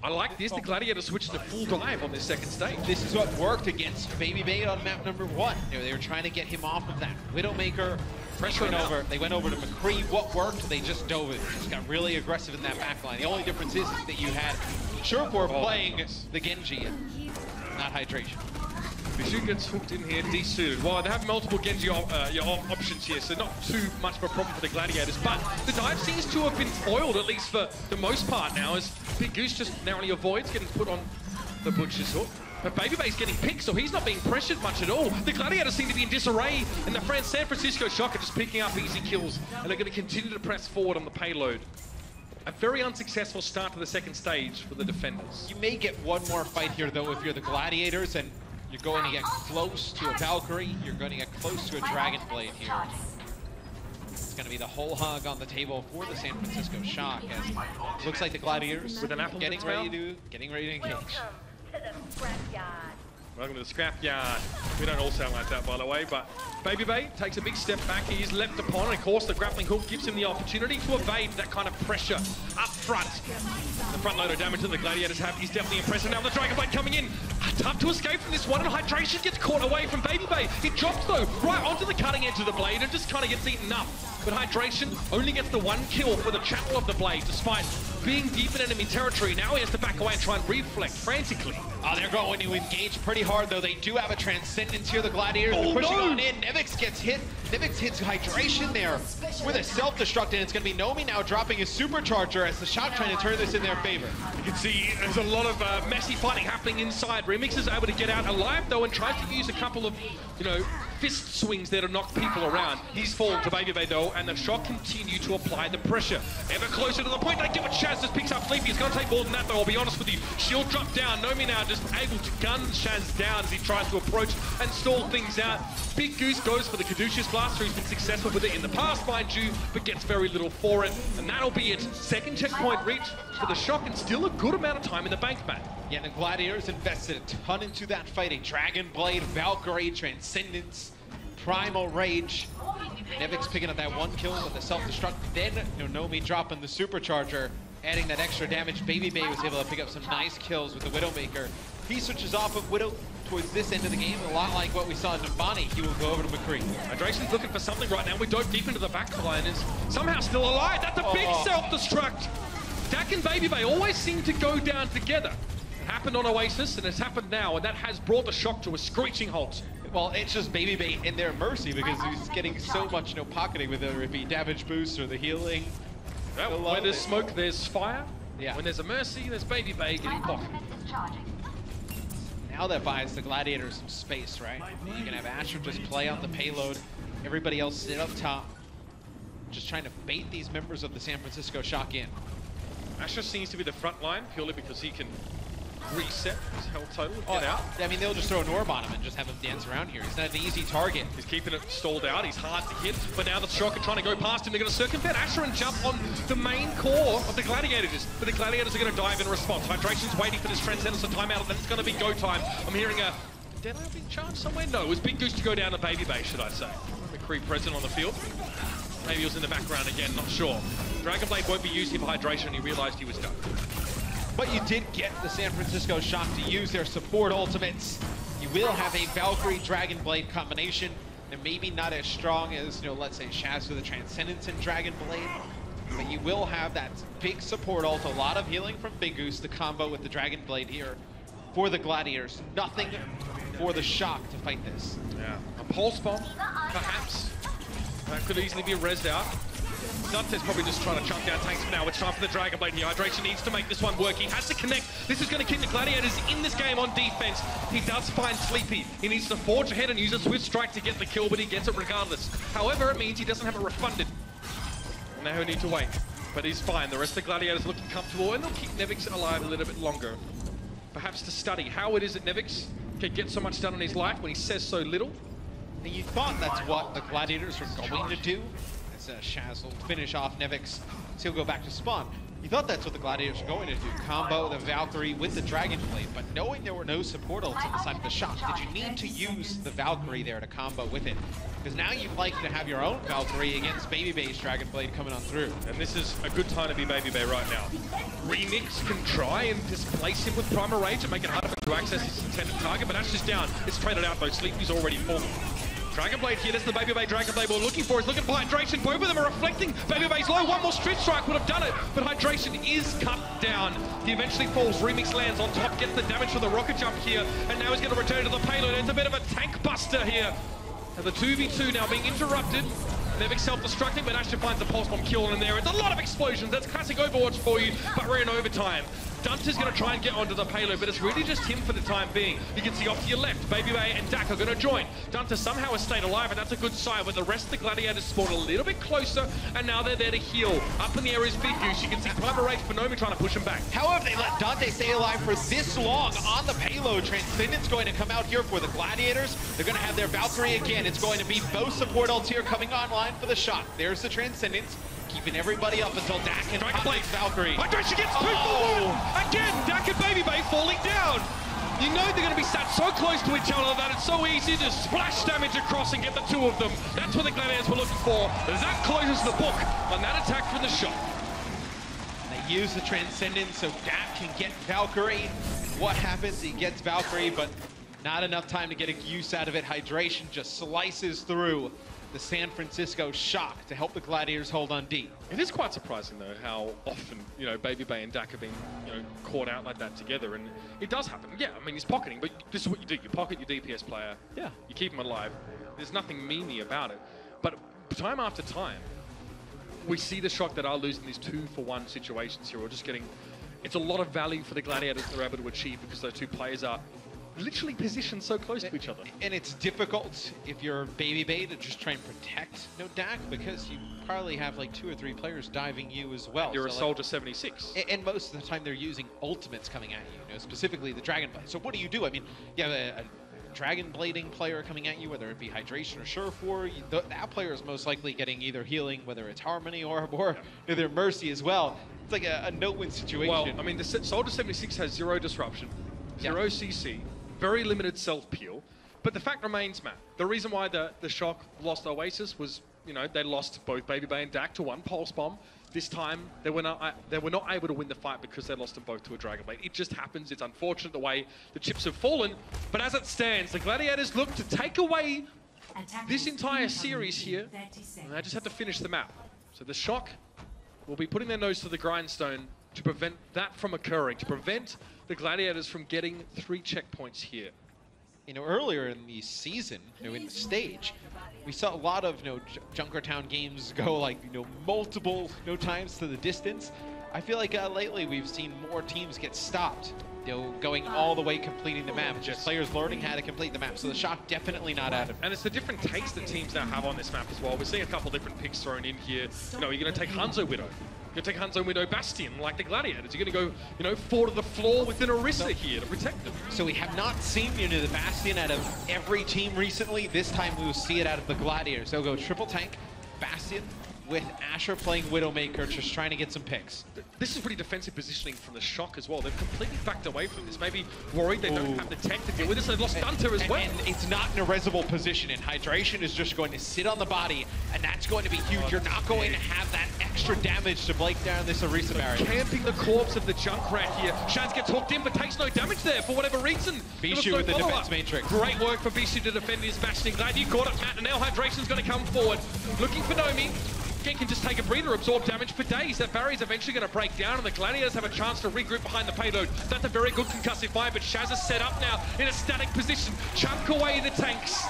I like this. The Gladiator switched to full dive on this second stage. This is what worked against Babybay on map number 1. They were trying to get him off of that Widowmaker. Pressure over. They went over to McCree. What worked? They just dove it. Just got really aggressive in that backline. The only difference is that you had Sherpor playing the Genji, not Hydration. Bijou gets hooked in here, desuited. Well, they have multiple Genji options here, so not too much of a problem for the Gladiators. But the dive seems to have been foiled, at least for the most part now, as Big Goose just narrowly avoids getting put on the Butcher's hook. But Babybay's getting picked, so he's not being pressured much at all. The Gladiators seem to be in disarray, and the San Francisco Shock are just picking up easy kills, and they're going to continue to press forward on the payload. A very unsuccessful start to the second stage for the defenders. You may get one more fight here, though, if you're the Gladiators, and you're going to get close to a Valkyrie, you're going to get close to a Dragon Blade here. It's going to be the whole hug on the table for the San Francisco Shock, as it looks like the Gladiators with an apple getting ready to engage. Welcome to the scrapyard. We don't all sound like that, by the way, but Babybay takes a big step back. He is leapt upon, and of course, the grappling hook gives him the opportunity to evade that kind of pressure up front. The front load of damage that the Gladiators have is definitely impressive. Now the Dragon Blade coming in. Tough to escape from this one, and Hydration gets caught away from Babybay. It drops, though, right onto the cutting edge of the blade and just kind of gets eaten up. But Hydration only gets the one kill for the channel of the blade, despite being deep in enemy territory. Now he has to back away and try and reflect frantically. They're going to engage pretty hard, though. They do have a Transcendence here. The Gladiators are pushing on in. Nevix gets hit. Nevix hits Hydration there with a self-destruct, and it's going to be Nomi now dropping his Supercharger as the Shock trying to turn this in their favor. You can see there's a lot of messy fighting happening inside. Remix is able to get out alive, though, and tries to use a couple of, fist swings there to knock people around. He's fallen to Babybay, though, and the Shock continue to apply the pressure. Ever closer to the point. They give it Shaz, just picks up Sleepy. He's going to take more than that, though, I'll be honest with you. Shield drop down. Nomi now just able to gun Shaz down as he tries to approach and stall things out. Big Goose goes for the Caduceus Blaster. He's been successful with it in the past, mind you, but gets very little for it. And that'll be it. Second checkpoint reach for the Shock, and still a good amount of time in the bank back. Yeah, the Gladiators invested a ton into that fight. A Dragon Blade, Valkyrie, Transcendence, Primal Rage. Nevix picking up that one kill with the self-destruct. Then Nomi dropping the Supercharger, adding that extra damage. Babybay was able to pick up some nice kills with the Widowmaker. He switches off of Widow towards this end of the game, a lot like what we saw in Navani. He will go over to McCree. Hydration's looking for something right now. We dove deep into the backline. Is somehow still alive. That's a big self-destruct. Dak and Babybay always seem to go down together. It happened on Oasis, and it's happened now, and that has brought the Shock to a screeching halt. Well, it's just Babybay in their mercy because he's getting so much pocketing, whether it be damage boost or the healing. Well, when there's smoke, there's fire. Yeah. When there's a mercy, there's Babybay getting pocketed. Now that buys the Gladiators some space, right? You can have Asher just play on the payload. Everybody else sit up top. Just trying to bait these members of the San Francisco Shock in. Asher seems to be the front line purely because he can reset his health total, get out. I mean, they'll just throw an orb on him and just have him dance around here. He's not an easy target. He's keeping it stalled out. He's hard to hit. But now the Shock are trying to go past him. They're going to circumvent Asher and jump on the main core of the Gladiators. But the Gladiators are going to dive in response. Hydration's waiting for this Transcendence to time out, and then it's going to be go time. I'm hearing a dead eye being charged somewhere? No, it was Big Goose to go down to Babybay, should I say. McCree present on the field. Maybe he was in the background again, not sure. Dragon Blade won't be used here for Hydration. He realized he was done. But you did get the San Francisco Shock to use their support ultimates. You will have a Valkyrie Dragon Blade combination, and maybe not as strong as, let's say Shaz with a Transcendence and Dragon Blade, but you will have that big support ult, a lot of healing from Big Goose, the combo with the Dragon Blade here for the Gladiators. Nothing for the Shock to fight this. Yeah, a pulse bomb, perhaps. That could easily be rezzed out. Dante's probably just trying to chunk down tanks for now. It's time for the Dragon Blade here. Hydration needs to make this one work. He has to connect. This is going to keep the Gladiators in this game on defense. He does find Sleepy. He needs to forge ahead and use a Swift Strike to get the kill, but he gets it regardless. However, it means he doesn't have it refunded. Now he'll need to wait. But he's fine. The rest of the Gladiators are looking comfortable, and they'll keep Nevix alive a little bit longer. Perhaps to study how it is that Nevix can get so much done in his life when he says so little. And you thought that's what the Gladiators were going to do, as Shaz will finish off Nevix, so he'll go back to spawn. You thought that's what the Gladiators were going to do, combo the Valkyrie with the Dragon Blade, but knowing there were no support ults on the side of the Shock, did you need to use the Valkyrie there to combo with it? Because now you'd like to have your own Valkyrie against Babybay's Dragon Blade coming on through. And this is a good time to be Babybay right now. Remix can try and displace him with Primal Rage and make it harder for him to access his intended target, but Ash is down. It's traded out though, Sleepy's already fallen. Dragon Blade here, that's the Babybay Dragon Blade we're looking for. He's looking for hydration. Both of them are reflecting. Babybay's low. One more Street Strike would have done it, but hydration is cut down. He eventually falls. Remix lands on top, gets the damage for the rocket jump here, and now he's going to return to the payload. It's a bit of a tank buster here. And the 2v2 now being interrupted. Nevix self-destructing, but Asher finds the pulse bomb kill in there. It's a lot of explosions. That's classic Overwatch for you, but we're in overtime. Dunter's going to try and get onto the payload, but it's really just him for the time being. You can see off to your left, Babybay and Dak are going to join. Dunter somehow has stayed alive, and that's a good sign, but the rest of the Gladiators spawn a little bit closer, and now they're there to heal. Up in the air is Big Goose. You can see Primal Rage for Nomi trying to push him back. How have they let Dante stay alive for this long on the payload? Transcendence going to come out here for the Gladiators. They're going to have their Valkyrie again. It's going to be both support ults here coming online for the Shock. There's the Transcendence, keeping everybody up until Dak and Blade's Valkyrie. Hydration gets 2 for 1! Again, Dak and Babybay falling down. You know they're going to be sat so close to each other that it's so easy to splash damage across and get the two of them. That's what the Gladiators were looking for. That closes the book on that attack from the Shock. They use the Transcendence so Dak can get Valkyrie. What happens? He gets Valkyrie, but not enough time to get a use out of it. Hydration just slices through the San Francisco Shock to help the Gladiators hold on D. It is quite surprising though how often, you know, Babybay and Dak have been, you know, caught out like that together, and it does happen. Yeah, I mean, he's pocketing, but this is what you do. You pocket your DPS player. Yeah. You keep him alive. There's nothing memey about it. But time after time, we see the Shock that are losing these 2-for-1 situations here, or just getting, it's a lot of value for the Gladiators they're able to achieve because those two players are literally positioned so close to each other. And it's difficult if you're Babybay to just try and protect Dak, because you probably have like 2 or 3 players diving you as well. You're so a Soldier 76. And most of the time they're using ultimates coming at you, specifically the Dragon Blade. So what do? I mean, you have a Dragon Blading player coming at you, whether it be Hydration or Surefour, that player is most likely getting either healing, whether it's Harmony or their Mercy as well. It's like a no-win situation. Well, I mean, the Soldier 76 has 0 disruption, 0 CC, very limited self-peel, but the fact remains, Matt, the reason why the Shock lost Oasis was, you know, they lost both Babybay and Dak to 1 pulse bomb. This time, they were not able to win the fight because they lost them both to a Dragon Blade. It just happens. It's unfortunate the way the chips have fallen, but as it stands, the Gladiators look to take away this entire series here, and they just have to finish the map. So the Shock will be putting their nose to the grindstone to prevent that from occurring, to prevent the Gladiators from getting 3 checkpoints here. You know, earlier in the season, in the stage, we saw a lot of, Junkertown games go like, multiple, times to the distance. I feel like lately we've seen more teams get stopped, going all the way completing the map. Just players learning how to complete the map. So the Shock definitely not out of it. And it's the different takes that teams now have on this map as well. We're seeing a couple different picks thrown in here. You're going to take Hanzo Widow. You're going to take Hanzo Widow Bastion like the Gladiators. You're going to go, 4 to the floor with an Orisa here to protect them. So we have not seen, the Bastion out of every team recently. This time we will see it out of the Gladiators. They'll go triple tank, Bastion, with Asher playing Widowmaker, just trying to get some picks. This is pretty defensive positioning from the Shock as well. They've completely backed away from this. Maybe worried they don't have the tech to deal with this. They've lost Dunter as well. And it's not in a resible position, and Hydration is just going to sit on the body, and that's going to be huge. You're not going to have that extra damage to break down this Orisa barrier. Camping the corpse of the Junkrat here. Shaz gets hooked in, but takes no damage there for whatever reason. Bishu with the defense matrix. Great work for Bishu to defend his Bastion. Glad you caught it, Matt, and now Hydration's going to come forward. Looking for Nomi. Gen can just take a breather, absorb damage for days. That barrier's eventually going to break down, and the Gladiators have a chance to regroup behind the payload. That's a very good concussive fire, but Shaz is set up now in a static position. Chunk away the tanks,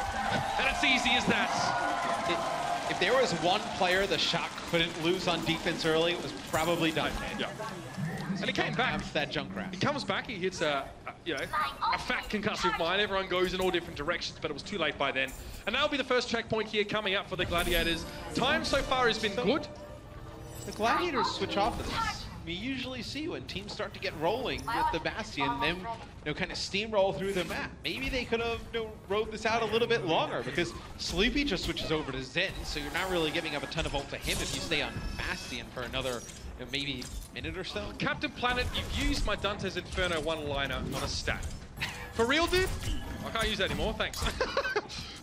and it's easy as that. If there was one player the Shock couldn't lose on defense early, it was probably Dante. Yeah. And he came back. That Junkrat. He comes back, he hits a fat concussive mine. Everyone goes in all different directions, but it was too late by then. And that'll be the first checkpoint here coming up for the Gladiators. Time so far has been good. The Gladiators switch off of this. we usually see when teams start to get rolling with the Bastion, them kind of steamroll through the map. Maybe they could have rode this out a little bit longer, because Sleepy just switches over to Zen, so you're not really giving up a ton of ult to him if you stay on Bastion for another maybe minute or so. Captain Planet, you've used my Dante's Inferno one-liner on a stat. For real, dude? I can't use that anymore, thanks.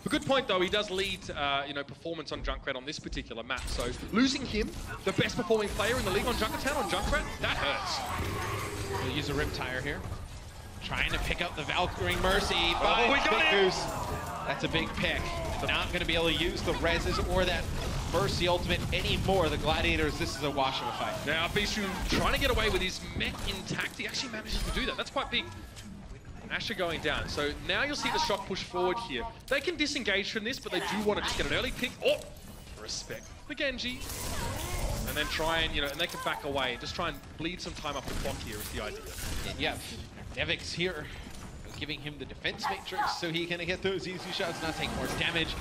A good point, though, he does lead, performance on Junkrat on this particular map. So losing him, the best performing player in the league on Junkertown on Junkrat, that hurts. We'll use a Riptire here. Trying to pick up the Valkyrie Mercy, but we got Big Goose. That's a big pick. Not going to be able to use the reses or that Mercy ultimate anymore. The Gladiators, this is a wash of a fight. Now, Bishu trying to get away with his mech intact. He actually manages to do that. That's quite big. Asher going down. So now you'll see the Shock push forward here. They can disengage from this, but they do want to just get an early pick. Oh, respect the Genji. And then try and, and they can back away. Just try and bleed some time up the clock here is the idea. And yeah, Nevix here, giving him the defense matrix so he can get those easy shots, not take more damage.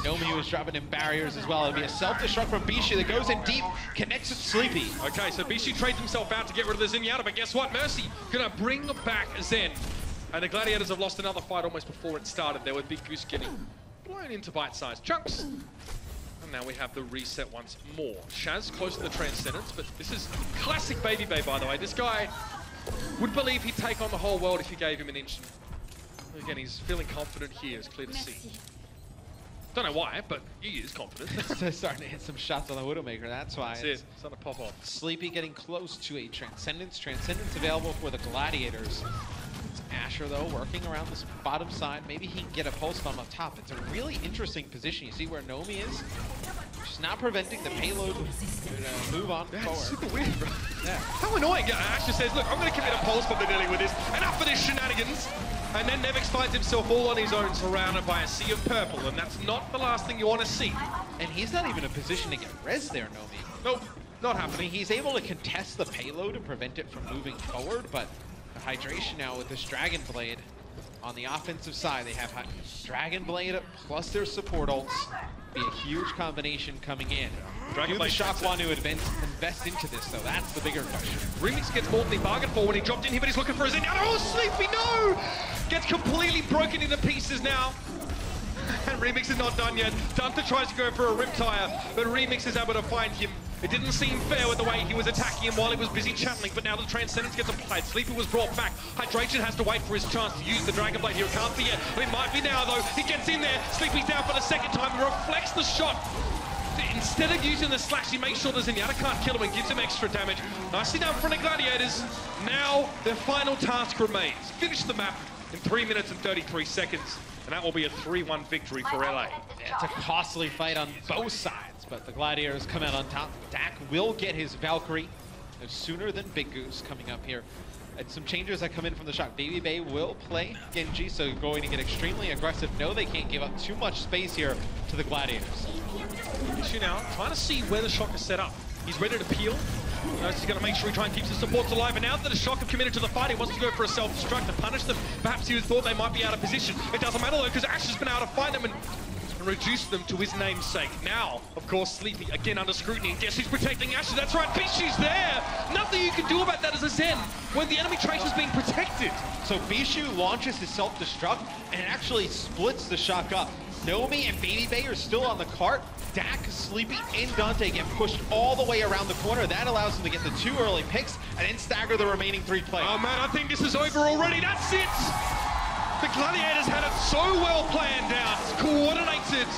Nomi was dropping in barriers as well. It'll be a self-destruct from Bishi that goes in deep, connects with Sleepy. Okay, so Bishi trades himself out to get rid of the Zenyatta, but guess what? Mercy gonna bring back Zen. And the Gladiators have lost another fight almost before it started there, with Big Goose getting blown into bite-sized chunks. And now we have the reset once more. Shaz close to the Transcendence, but this is classic Baby Bay, by the way. This guy would believe he'd take on the whole world if you gave him an inch. Again, he's feeling confident here, it's clear to see. Don't know why, but he is confident. Starting to hit some shots on the Widowmaker, that's why. That's it, starting to pop off. Sleepy getting close to a Transcendence. Transcendence available for the Gladiators. Asher, though, working around this bottom side. Maybe he can get a pulse bomb up top. It's a really interesting position. You see where Nomi is? She's not preventing the payload to move on forward. Super weird, bro. Yeah. How annoying. Asher says, look, I'm going to commit a pulse bomb to dealing with this. Enough of this shenanigans. And then Nevix finds himself all on his own, surrounded by a sea of purple. And that's not the last thing you want to see. And he's not even in a position to get res there, Nomi. Nope, not happening. He's able to contest the payload and prevent it from moving forward, but the hydration now with this Dragon Blade on the offensive side. They have Dragon Blade plus their support ults. Be a huge combination coming in. Dragon Blade Shock want to invest into this, though. That's the bigger question. Remix gets more than he bargained for when he dropped in here, but he's looking for his Zenyatta. Oh, Sleepy, no! Gets completely broken into pieces now. And Remix is not done yet. Dante tries to go for a Riptire, but Remix is able to find him. It didn't seem fair with the way he was attacking him while he was busy channeling, but now the Transcendence gets applied. Sleepy was brought back. Hydration has to wait for his chance to use the Dragon Blade here. It can't be yet, but it might be now, though. He gets in there. Sleepy's down for the second time. He reflects the shot. Instead of using the slash, he makes sure the Zenyatta can't kill him and gives him extra damage. Nicely done from the Gladiators. Now, their final task remains. Finish the map in 3 minutes and 33 seconds. And that will be a 3-1 victory for LA. It's a costly fight on both sides, but the Gladiators come out on top. Dak will get his Valkyrie sooner than Big Goose coming up here. And some changes that come in from the Shock. Baby Bay will play Genji, so going to get extremely aggressive. No, they can't give up too much space here to the Gladiators. Issue now, trying to see where the Shock is set up. He's ready to peel. He's going to make sure he tries and keeps his supports alive. And now that the Shock have committed to the fight, he wants to go for a self-destruct to punish them. Perhaps he thought they might be out of position. It doesn't matter though, because Ash has been able to find them and reduce them to his namesake. Now, of course, Sleepy again under scrutiny. And guess who's protecting Ash? That's right, Bishu's there! Nothing you can do about that as a Zen when the enemy trace is being protected. So Bishu launches his self-destruct and it actually splits the Shock up. Nomi and Baby Bay are still on the cart. Dak, Sleepy, and Dante get pushed all the way around the corner. That allows them to get the 2 early picks and then stagger the remaining 3 players. Oh man, I think this is over already. That's it! The Gladiators had it so well planned out. It's coordinated,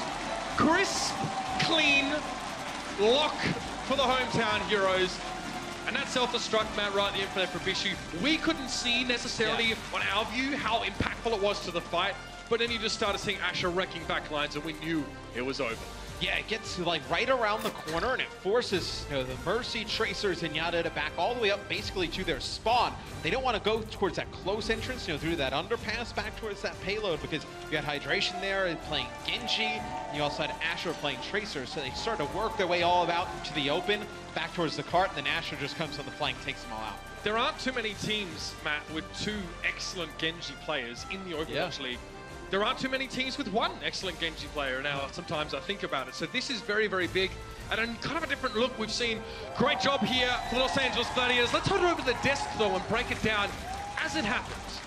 crisp, clean, lock for the hometown heroes. And that self-destruct, Matt, right in there for Bishu. We couldn't see necessarily on our view how impactful it was to the fight, but then you just started seeing Asher wrecking backlines and we knew it was over. Yeah, it gets like right around the corner and it forces the Mercy, Tracers, and Zenyatta to back all the way up basically to their spawn. They don't want to go towards that close entrance, through that underpass back towards that payload because you got Hydration there playing Genji, and you also had Asher playing Tracers, so they start to work their way all out to the open, back towards the cart, and then Asher just comes on the flank, takes them all out. There aren't too many teams, Matt, with 2 excellent Genji players in the Overwatch League. There aren't too many teams with 1 excellent Genji player now, sometimes I think about it. So this is very, very big. and a kind of a different look. We've seen great job here for the Los Angeles Gladiators. Let's head over to the desk, though, and break it down as it happens.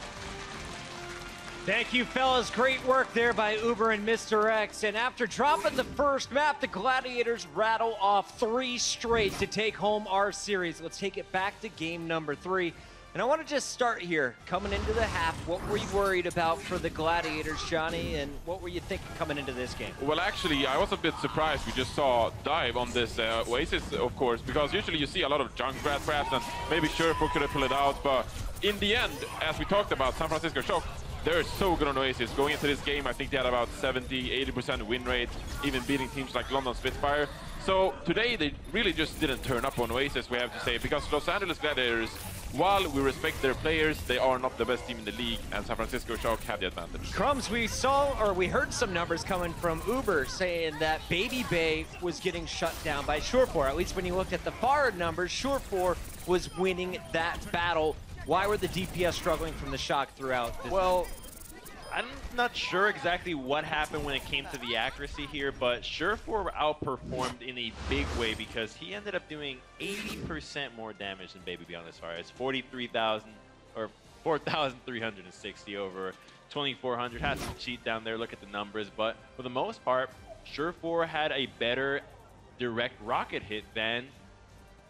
Thank you, fellas. Great work there by Uber and Mr. X. And after dropping the first map, the Gladiators rattle off 3 straight to take home our series. Let's take it back to game number 3. And I want to just start here. Coming into the half, what were you worried about for the Gladiators, Johnny? And what were you thinking coming into this game? Well, actually, I was a bit surprised we just saw Dive on this Oasis, of course, because usually you see a lot of Junkrat perhaps, and maybe Surefour could have pulled it out. But in the end, as we talked about, San Francisco Shock, they're so good on Oasis. Going into this game, I think they had about 70–80% win rate, even beating teams like London Spitfire. So today, they really just didn't turn up on Oasis, we have to say, because Los Angeles Gladiators, while we respect their players, they are not the best team in the league, and San Francisco Shock had the advantage. Crumbs, we heard some numbers coming from Uber saying that Baby Bay was getting shut down by Surefour. At least when you looked at the FAR numbers, Surefour was winning that battle. Why were the DPS struggling from the Shock throughout this? Well, I'm not sure exactly what happened when it came to the accuracy here, but Surefour outperformed in a big way because he ended up doing 80% more damage than Baby Bay on this far. It's 43,000 or 4,360 over 2,400. Had some cheat down there, look at the numbers, but for the most part, Surefour had a better direct rocket hit than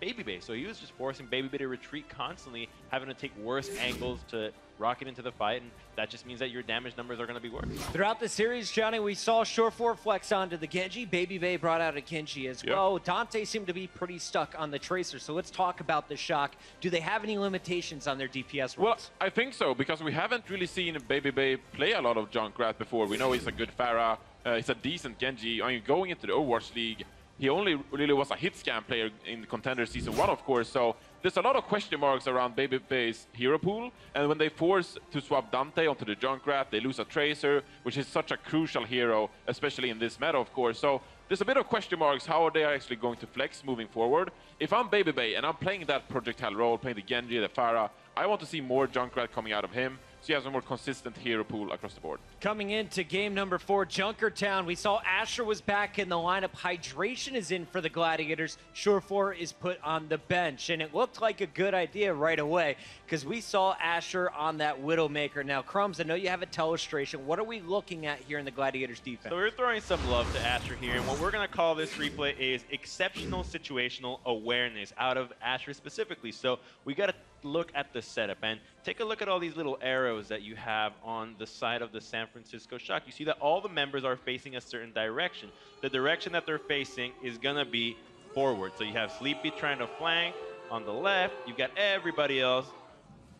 Baby Bay. So he was just forcing Baby Bay to retreat constantly, having to take worse angles to rocket into the fight, and that just means that your damage numbers are going to be worse. Throughout the series, Johnny, we saw Surefour flex onto the Genji. Baby Bay brought out a Genji as well. Dante seemed to be pretty stuck on the Tracer, so let's talk about the Shock. Do they have any limitations on their DPS rolls? Well, I think so, because we haven't really seen Baby Bay play a lot of Junkrat before. We know he's a good Pharah, he's a decent Genji. I mean, going into the Overwatch League, he only really was a hit scan player in Contender Season 1, of course, so there's a lot of question marks around Baby Bay's hero pool, and when they force to swap Dante onto the Junkrat, they lose a Tracer, which is such a crucial hero, especially in this meta, of course. So there's a bit of question marks how are they actually going to flex moving forward. If I'm Baby Bay and I'm playing that projectile role, playing the Genji, the Pharah, I want to see more Junkrat coming out of him, so he has a more consistent hero pool across the board. Coming into game number 4, Junkertown, we saw Asher was back in the lineup. Hydration is in for the Gladiators. Surefour is put on the bench, and it looked like a good idea right away because we saw Asher on that Widowmaker. Now, Crumbs, I know you have a telestration. What are we looking at here in the Gladiators defense? So we're throwing some love to Asher here, and what we're going to call this replay is exceptional situational awareness out of Asher specifically. So we got to look at the setup and take a look at all these little arrows that you have on the side of the San Francisco Shock. You see that all the members are facing a certain direction. The direction that they're facing is gonna be forward. So you have Sleepy trying to flank on the left. You've got everybody else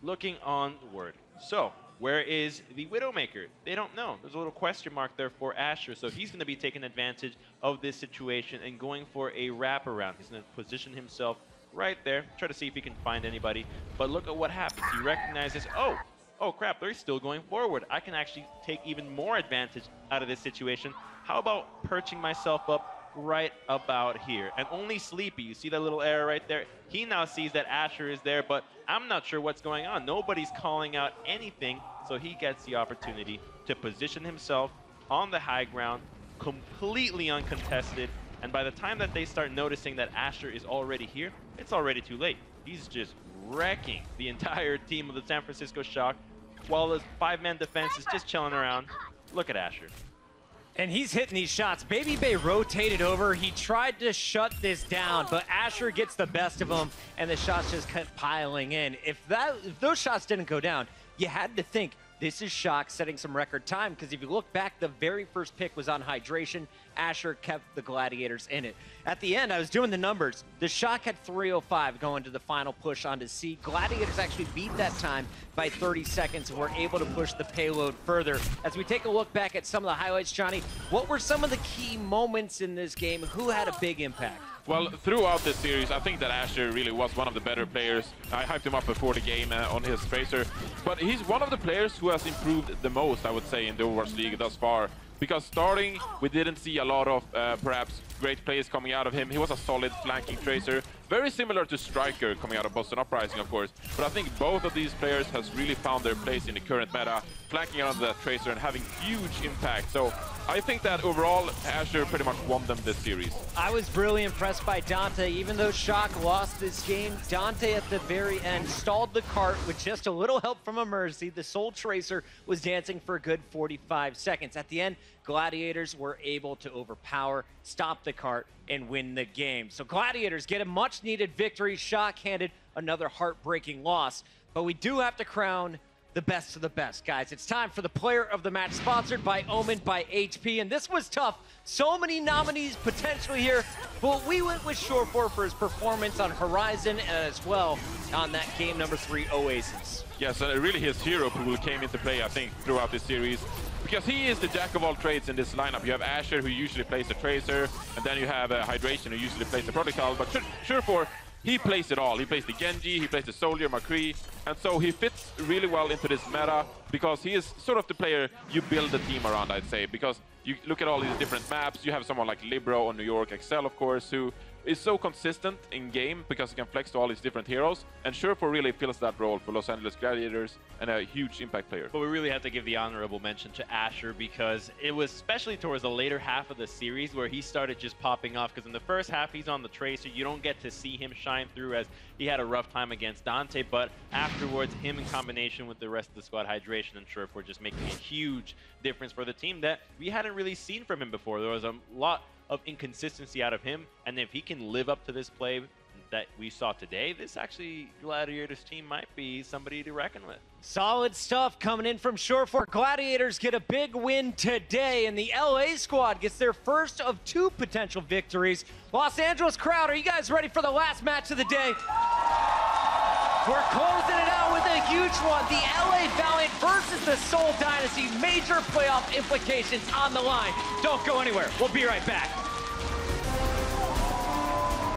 looking onward. So where is the Widowmaker? They don't know. There's a little question mark there for Asher. So he's gonna be taking advantage of this situation and going for a wraparound. He's gonna position himself right there, try to see if he can find anybody. But look at what happens. He recognizes, oh crap, they're still going forward. I can actually take even more advantage out of this situation. How about perching myself up right about here? And only Sleepy, you see that little arrow right there? He now sees that Asher is there, but I'm not sure what's going on. Nobody's calling out anything, so he gets the opportunity to position himself on the high ground, completely uncontested. And by the time that they start noticing that Asher is already here, it's already too late. He's just wrecking the entire team of the San Francisco Shock while the 5-man defense is just chilling around. Look at Asher. And he's hitting these shots. Baby Bay rotated over. He tried to shut this down, but Asher gets the best of him, and the shots just kept piling in. If those shots didn't go down, you had to think this is Shock setting some record time, because if you look back, the very first pick was on Hydration. Asher kept the Gladiators in it. At the end, I was doing the numbers. The Shock had 3:05 going to the final push onto C. Gladiators actually beat that time by 30 seconds and were able to push the payload further. As we take a look back at some of the highlights, Johnny, what were some of the key moments in this game? Who had a big impact? Well, throughout this series, I think that Asher really was one of the better players. I hyped him up before the game on his Tracer. But he's one of the players who has improved the most, I would say, in the Overwatch League thus far. Because starting, we didn't see a lot of perhaps great plays coming out of him. He was a solid flanking Tracer. Very similar to Striker coming out of Boston Uprising, of course. But I think both of these players has really found their place in the current meta, flanking onto that Tracer and having huge impact. So I think that overall, Asher pretty much won them this series. I was really impressed by Dante. Even though Shock lost this game, Dante at the very end stalled the cart with just a little help from a Mercy. The Soul Tracer was dancing for a good 45 seconds. At the end, Gladiators were able to overpower, stop the cart, and win the game. So Gladiators get a much-needed victory. Shock handed another heartbreaking loss. But we do have to crown the best of the best, guys. It's time for the player of the match, sponsored by Omen by HP. And this was tough. So many nominees potentially here, but we went with Surefour for his performance on Horizon and as well on that game number 3, Oasis. Yes, and really his hero pool came into play, I think, throughout this series. Because he is the jack of all trades in this lineup. You have Asher, who usually plays the Tracer, and then you have Hydration, who usually plays the Protocol. But Surefour, he plays it all. He plays the Genji, he plays the Soldier, McCree, and so he fits really well into this meta because he is sort of the player you build the team around, I'd say. Because you look at all these different maps, you have someone like Libero or New York Excel, of course, who is so consistent in game because he can flex to all these different heroes. And Surefour really fills that role for Los Angeles Gladiators and a huge impact player. But we really have to give the honorable mention to Asher because it was especially towards the later half of the series where he started just popping off. Because in the first half, he's on the Tracer. You don't get to see him shine through as he had a rough time against Dante. But afterwards, him in combination with the rest of the squad, Hydration and Surefour, just making a huge difference for the team that we hadn't really seen from him before. There was a lot of inconsistency out of him, and if he can live up to this play that we saw today, this actually Gladiators team might be somebody to reckon with. Solid stuff coming in from Surefour. Gladiators get a big win today, and the LA squad gets their first of 2 potential victories. Los Angeles crowd, are you guys ready for the last match of the day? We're closing it out with a huge one. The LA Valiant versus the Seoul Dynasty. Major playoff implications on the line. Don't go anywhere. We'll be right back.